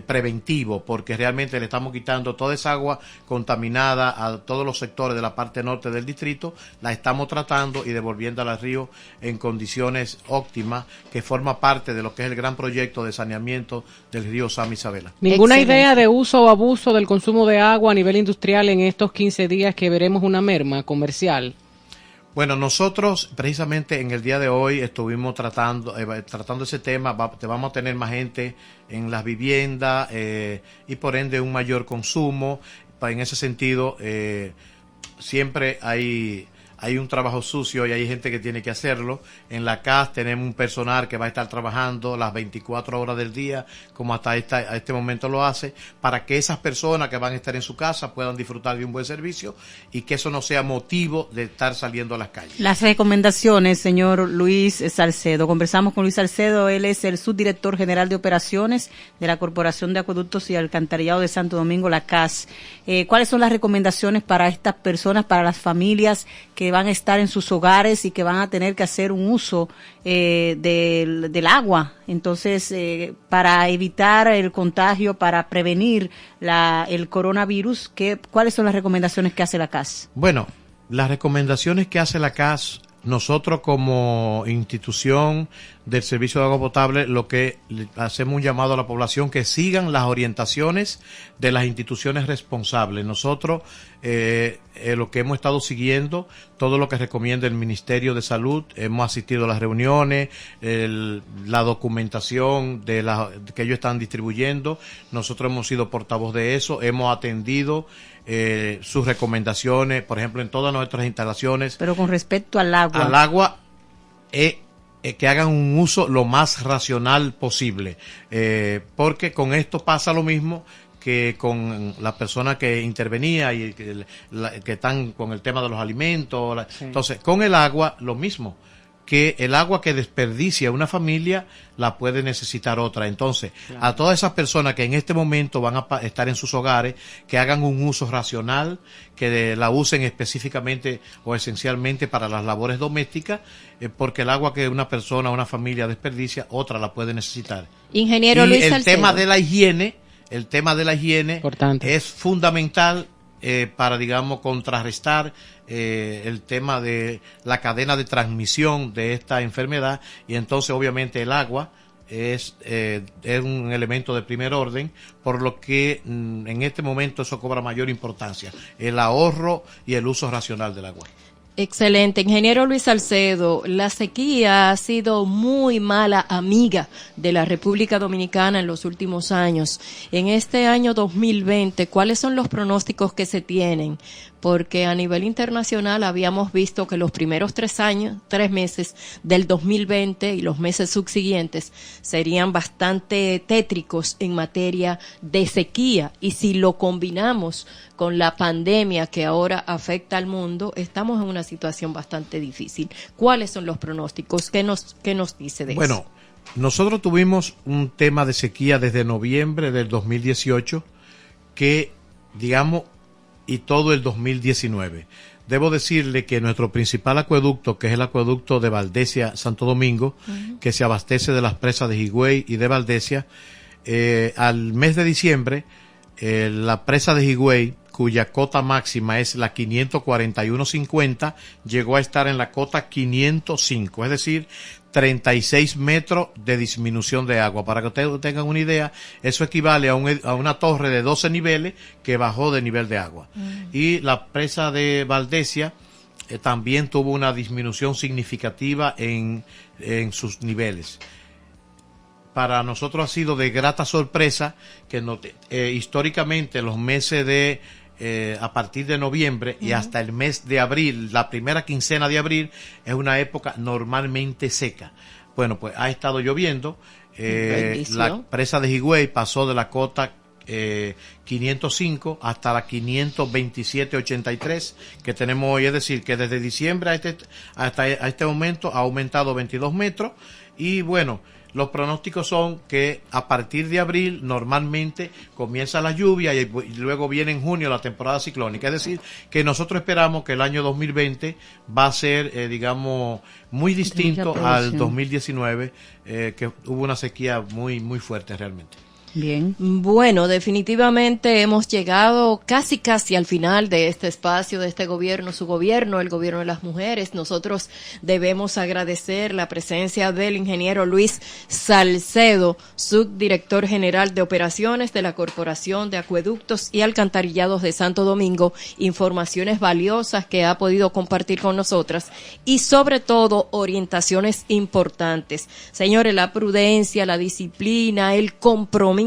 F: preventivo, porque realmente le estamos quitando toda esa agua contaminada a todos los sectores de la parte norte del distrito, la estamos tratando y devolviéndola al río en condiciones óptimas, que forma parte de lo que es el gran proyecto de saneamiento del río Osama Isabela.
B: ¿Ninguna idea de uso o abuso del consumo de agua a nivel industrial en estos 15 días que veremos una merma comercial?
F: Bueno, nosotros precisamente en el día de hoy estuvimos tratando ese tema. Vamos a tener más gente en las viviendas y por ende un mayor consumo. En ese sentido, siempre hay un trabajo sucio y hay gente que tiene que hacerlo. En la CAS tenemos un personal que va a estar trabajando las 24 horas del día, como hasta este momento lo hace, para que esas personas que van a estar en su casa puedan disfrutar de un buen servicio y que eso no sea motivo de estar saliendo a las calles.
A: Las recomendaciones, señor Luis Salcedo. Conversamos con Luis Salcedo, él es el subdirector general de operaciones de la Corporación de Acueductos y Alcantarillado de Santo Domingo, la CAS. ¿Cuáles son las recomendaciones para estas personas, para las familias que van a estar en sus hogares y que van a tener que hacer un uso del agua? Entonces, para evitar el contagio, para prevenir el coronavirus, ¿cuáles son las recomendaciones que hace la CAS?
F: Bueno, las recomendaciones que hace la CAS, nosotros como institución del servicio de agua potable, lo que hacemos un llamado a la población que sigan las orientaciones de las instituciones responsables. Nosotros lo que hemos estado siguiendo, todo lo que recomienda el Ministerio de Salud, hemos asistido a las reuniones, la documentación que ellos están distribuyendo, nosotros hemos sido portavoz de eso, hemos atendido sus recomendaciones, por ejemplo, en todas nuestras instalaciones.
A: Pero con respecto al agua.
F: Al agua, que hagan un uso lo más racional posible, porque con esto pasa lo mismo que con la persona que intervenía y que están con el tema de los alimentos. Sí. Entonces, con el agua, lo mismo, que el agua que desperdicia una familia la puede necesitar otra. Entonces, claro, a todas esas personas que en este momento van a estar en sus hogares, que hagan un uso racional, que la usen específicamente o esencialmente para las labores domésticas, porque el agua que una persona, una familia desperdicia, otra la puede necesitar.
C: Ingeniero
F: y
C: Luis
F: el
C: Salcedo.
F: tema de la higiene,
B: importante,
F: es fundamental para, digamos, contrarrestar el tema de la cadena de transmisión de esta enfermedad, y entonces obviamente el agua es un elemento de primer orden, por lo que en este momento eso cobra mayor importancia, el ahorro y el uso racional del agua.
C: Excelente. Ingeniero Luis Salcedo, la sequía ha sido muy mala amiga de la República Dominicana en los últimos años. En este año 2020, ¿cuáles son los pronósticos que se tienen? porque a nivel internacional habíamos visto que los primeros 3 meses del 2020 y los meses subsiguientes serían bastante tétricos en materia de sequía, y si lo combinamos con la pandemia que ahora afecta al mundo, estamos en una situación bastante difícil. ¿Cuáles son los pronósticos? ¿Qué nos dice de eso?
F: Bueno, nosotros tuvimos un tema de sequía desde noviembre del 2018 que, digamos, y todo el 2019. Debo decirle que nuestro principal acueducto, que es el acueducto de Valdesia Santo Domingo, que se abastece de las presas de Higüey y de Valdesia, al mes de diciembre, la presa de Higüey, cuya cota máxima es la 541.50, llegó a estar en la cota 505, es decir, 36 metros de disminución de agua. Para que ustedes tengan una idea, eso equivale a una torre de 12 niveles que bajó de nivel de agua. Y la presa de Valdesia también tuvo una disminución significativa en sus niveles. Para nosotros ha sido de grata sorpresa que históricamente los meses de a partir de noviembre y hasta el mes de abril, la primera quincena de abril, es una época normalmente seca. Bueno, pues ha estado lloviendo. La presa de Higüey pasó de la cota 505 hasta la 527.83 que tenemos hoy, es decir, que desde diciembre hasta este momento ha aumentado 22 metros. Y bueno, los pronósticos son que a partir de abril normalmente comienza la lluvia y luego viene en junio la temporada ciclónica. Es decir, que nosotros esperamos que el año 2020 va a ser, digamos, muy distinto al 2019, que hubo una sequía muy, muy fuerte realmente.
C: Bien. Bueno, definitivamente hemos llegado casi al final de este espacio, de este gobierno, su gobierno, el gobierno de las mujeres. Nosotros debemos agradecer la presencia del ingeniero Luis Salcedo, subdirector general de operaciones de la Corporación de Acueductos y Alcantarillados de Santo Domingo, informaciones valiosas que ha podido compartir con nosotras y sobre todo orientaciones importantes. Señores, la prudencia, la disciplina, el compromiso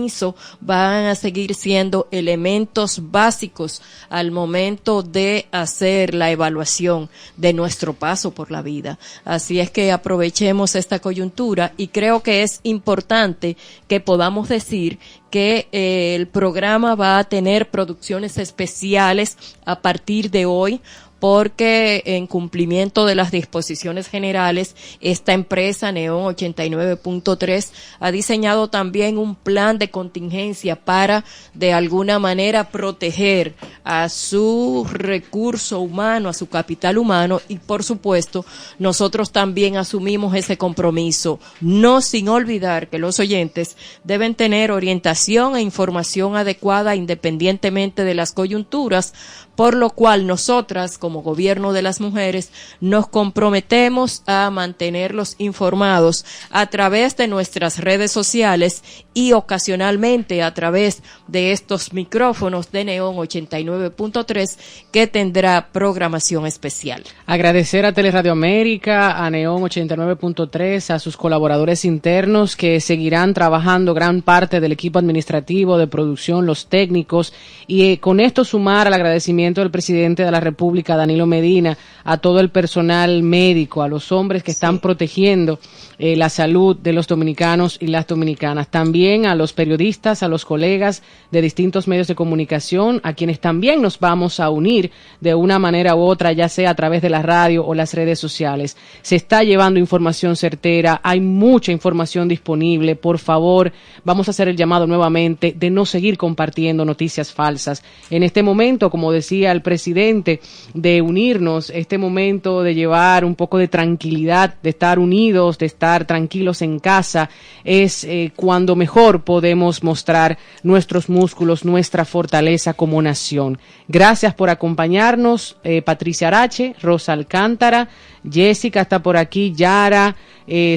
C: van a seguir siendo elementos básicos al momento de hacer la evaluación de nuestro paso por la vida. Así es que aprovechemos esta coyuntura y creo que es importante que podamos decir que el programa va a tener producciones especiales a partir de hoy, porque en cumplimiento de las disposiciones generales, esta empresa Neón 89.3 ha diseñado también un plan de contingencia para, de alguna manera, proteger a su recurso humano, a su capital humano, y por supuesto, nosotros también asumimos ese compromiso, no sin olvidar que los oyentes deben tener orientación e información adecuada independientemente de las coyunturas, por lo cual nosotras, como Gobierno de las Mujeres, nos comprometemos a mantenerlos informados a través de nuestras redes sociales y ocasionalmente a través de estos micrófonos de Neón 89.3 que tendrá programación especial.
B: Agradecer a Teleradio América, a Neón 89.3, a sus colaboradores internos que seguirán trabajando, gran parte del equipo administrativo de producción, los técnicos, y con esto sumar al agradecimiento del presidente de la República, Danilo Medina, a todo el personal médico, a los hombres que están protegiendo la salud de los dominicanos y las dominicanas, también a los periodistas, a los colegas de distintos medios de comunicación, a quienes también nos vamos a unir de una manera u otra, ya sea a través de la radio o las redes sociales. Se está llevando información certera, hay mucha información disponible. Por favor, vamos a hacer el llamado nuevamente de no seguir compartiendo noticias falsas. En este momento, como decía el presidente, de unirnos, este momento de llevar un poco de tranquilidad, de estar unidos, de estar tranquilos en casa, es cuando mejor podemos mostrar nuestros músculos, nuestra fortaleza como nación. Gracias por acompañarnos, Patricia Arache, Rosa Alcántara, Jessica está por aquí, Yara,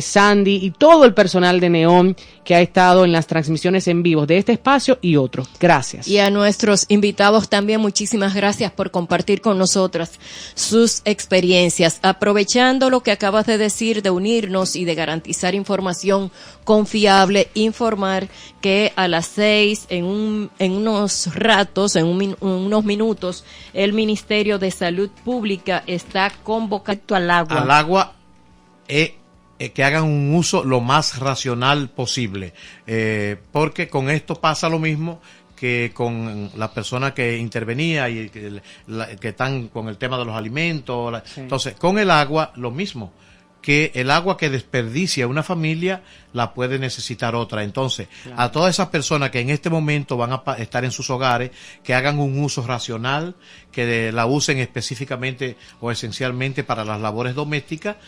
B: Sandy y todo el personal de Neon que ha estado en las transmisiones en vivo de este espacio y otros. Gracias.
C: Y a nuestros invitados también muchísimas gracias por compartir con nosotras sus experiencias. Aprovechando lo que acabas de decir de unirnos y de garantizar información confiable, informar que a las 6, en unos ratos, unos minutos, el Ministerio de Salud Pública está convocando al agua.
F: Que hagan un uso lo más racional posible, porque con esto pasa lo mismo que con las personas que intervenía y que están con el tema de los alimentos. Sí. Entonces, con el agua, lo mismo, que el agua que desperdicia una familia la puede necesitar otra. Entonces, claro, a todas esas personas que en este momento van a estar en sus hogares, que hagan un uso racional, que la usen específicamente o esencialmente para las labores domésticas,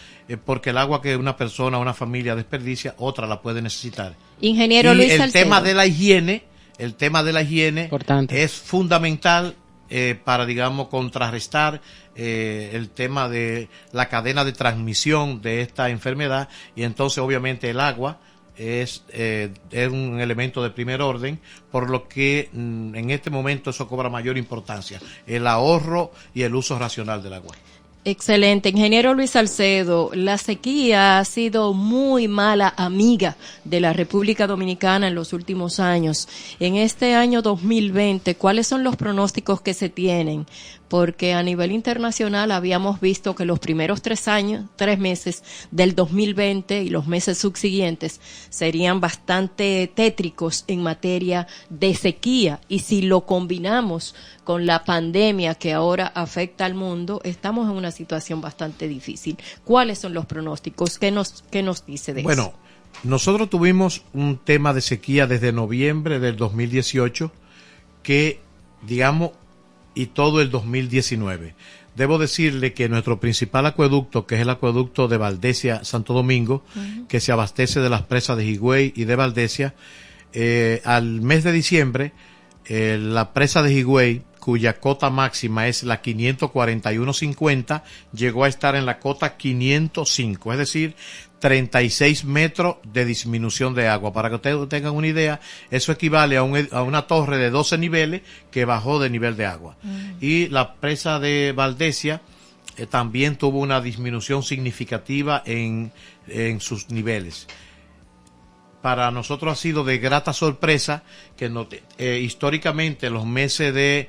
F: porque el agua que una persona o una familia desperdicia, otra la puede necesitar.
C: Ingeniero
F: y
C: Luis
F: el
C: Salcedo.
F: tema de la higiene
B: importante,
F: es fundamental para, digamos, contrarrestar el tema de la cadena de transmisión de esta enfermedad, y entonces obviamente el agua es un elemento de primer orden, por lo que en este momento eso cobra mayor importancia, el ahorro y el uso racional del agua.
C: Excelente. Ingeniero Luis Salcedo, la sequía ha sido muy mala amiga de la República Dominicana en los últimos años. En este año 2020, ¿cuáles son los pronósticos que se tienen? Porque a nivel internacional habíamos visto que los primeros 3 meses del 2020 y los meses subsiguientes serían bastante tétricos en materia de sequía. Y si lo combinamos con la pandemia que ahora afecta al mundo, estamos en una situación bastante difícil. ¿Cuáles son los pronósticos? ¿Qué nos dice de eso?
F: Bueno, nosotros tuvimos un tema de sequía desde noviembre del 2018 que, digamos, y todo el 2019. Debo decirle que nuestro principal acueducto, que es el acueducto de Valdesia, Santo Domingo, que se abastece de las presas de Higüey y de Valdesia, al mes de diciembre, la presa de Higüey, cuya cota máxima es la 541.50, llegó a estar en la cota 505, es decir, 36 metros de disminución de agua. Para que ustedes tengan una idea, eso equivale a una torre de 12 niveles que bajó de nivel de agua. Y la presa de Valdesia también tuvo una disminución significativa en sus niveles. Para nosotros ha sido de grata sorpresa que históricamente los meses de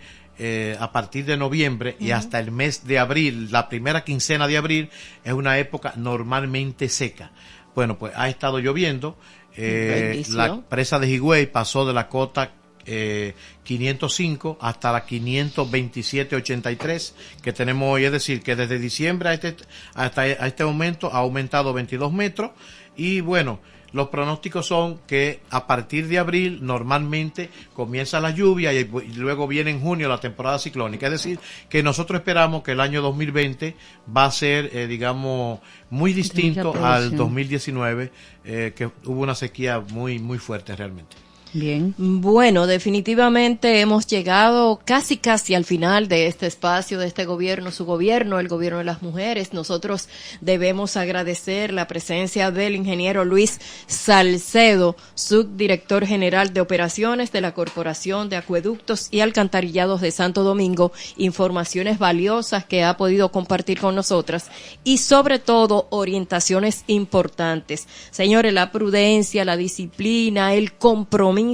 F: a partir de noviembre y hasta el mes de abril, la primera quincena de abril, es una época normalmente seca. Bueno, pues ha estado lloviendo, la presa de Higüey pasó de la cota 505 hasta la 527.83 que tenemos hoy, es decir, que desde diciembre hasta este momento ha aumentado 22 metros, y bueno, los pronósticos son que a partir de abril normalmente comienza la lluvia y luego viene en junio la temporada ciclónica. Es decir, que nosotros esperamos que el año 2020 va a ser, digamos, muy distinto al 2019, que hubo una sequía muy, muy fuerte realmente.
C: Bien. Bueno, definitivamente hemos llegado casi al final de este espacio, de este gobierno, su gobierno, el gobierno de las mujeres. Nosotros debemos agradecer la presencia del ingeniero Luis Salcedo, subdirector general de operaciones de la Corporación de Acueductos y Alcantarillados de Santo Domingo, informaciones valiosas que ha podido compartir con nosotras y sobre todo orientaciones importantes. Señores, la prudencia, la disciplina, el compromiso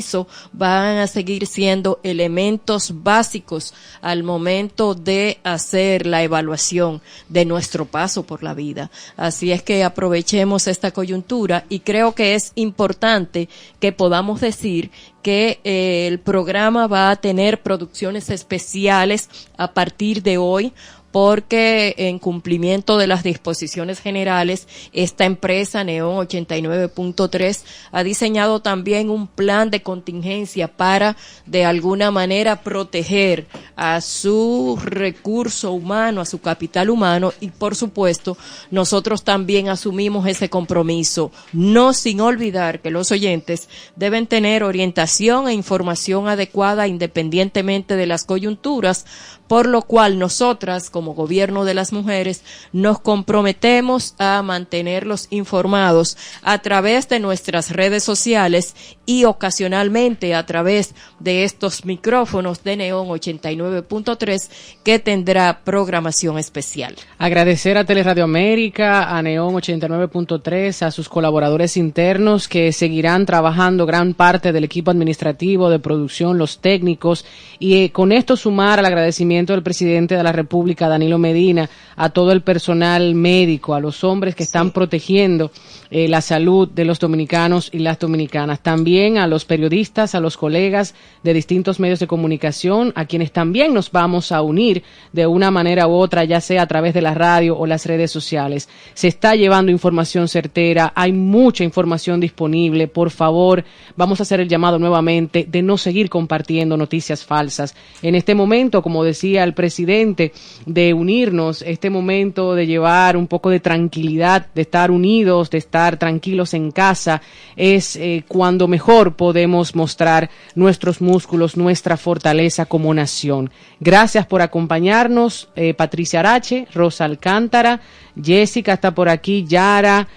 C: van a seguir siendo elementos básicos al momento de hacer la evaluación de nuestro paso por la vida. Así es que aprovechemos esta coyuntura y creo que es importante que podamos decir que el programa va a tener producciones especiales a partir de hoy, porque en cumplimiento de las disposiciones generales, esta empresa Neon 89.3 ha diseñado también un plan de contingencia para, de alguna manera, proteger a su recurso humano, a su capital humano, y por supuesto, nosotros también asumimos ese compromiso, no sin olvidar que los oyentes deben tener orientación e información adecuada independientemente de las coyunturas, por lo cual nosotras, como Gobierno de las Mujeres, nos comprometemos a mantenerlos informados a través de nuestras redes sociales y ocasionalmente a través de estos micrófonos de Neón 89.3 que tendrá programación especial.
B: Agradecer a Teleradio América, a Neón 89.3, a sus colaboradores internos que seguirán trabajando, gran parte del equipo administrativo de producción, los técnicos, y con esto sumar al agradecimiento del presidente de la República, Danilo Medina, a todo el personal médico, a los hombres que están protegiendo la salud de los dominicanos y las dominicanas, también a los periodistas, a los colegas de distintos medios de comunicación, a quienes también nos vamos a unir de una manera u otra, ya sea a través de la radio o las redes sociales. Se está llevando información certera, hay mucha información disponible. Por favor, vamos a hacer el llamado nuevamente de no seguir compartiendo noticias falsas. En este momento, como decía el presidente, de unirnos, este momento de llevar un poco de tranquilidad, de estar unidos, de estar tranquilos en casa, es cuando mejor podemos mostrar nuestros músculos, nuestra fortaleza como nación. Gracias por acompañarnos, Patricia Arache, Rosa Alcántara, Jessica está por aquí, Yara,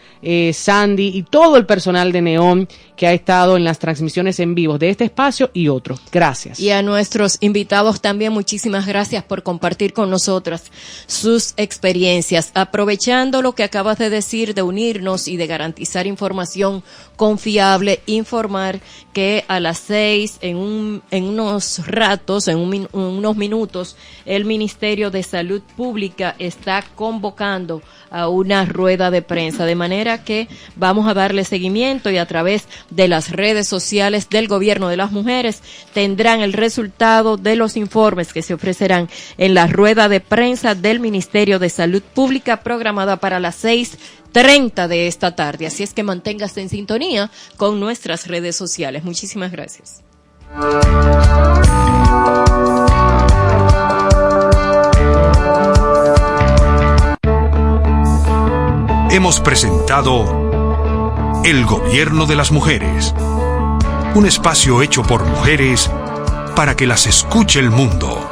B: Sandy y todo el personal de Neón que ha estado en las transmisiones en vivo de este espacio y otros. Gracias.
C: Y a nuestros invitados también, muchísimas gracias por compartir con nosotras sus experiencias. Aprovechando lo que acabas de decir de unirnos y de garantizar información confiable, informar que a las 6, en unos ratos, en unos minutos, el Ministerio de Salud Pública está convocando a una rueda de prensa, de manera que vamos a darle seguimiento y a través de las redes sociales del Gobierno de las Mujeres tendrán el resultado de los informes que se ofrecerán en la rueda de prensa del Ministerio de Salud Pública programada para las 6:30 de esta tarde. Así es que manténgase en sintonía con nuestras redes sociales. Muchísimas gracias.
E: Hemos presentado El Gobierno de las Mujeres, un espacio hecho por mujeres para que las escuche el mundo.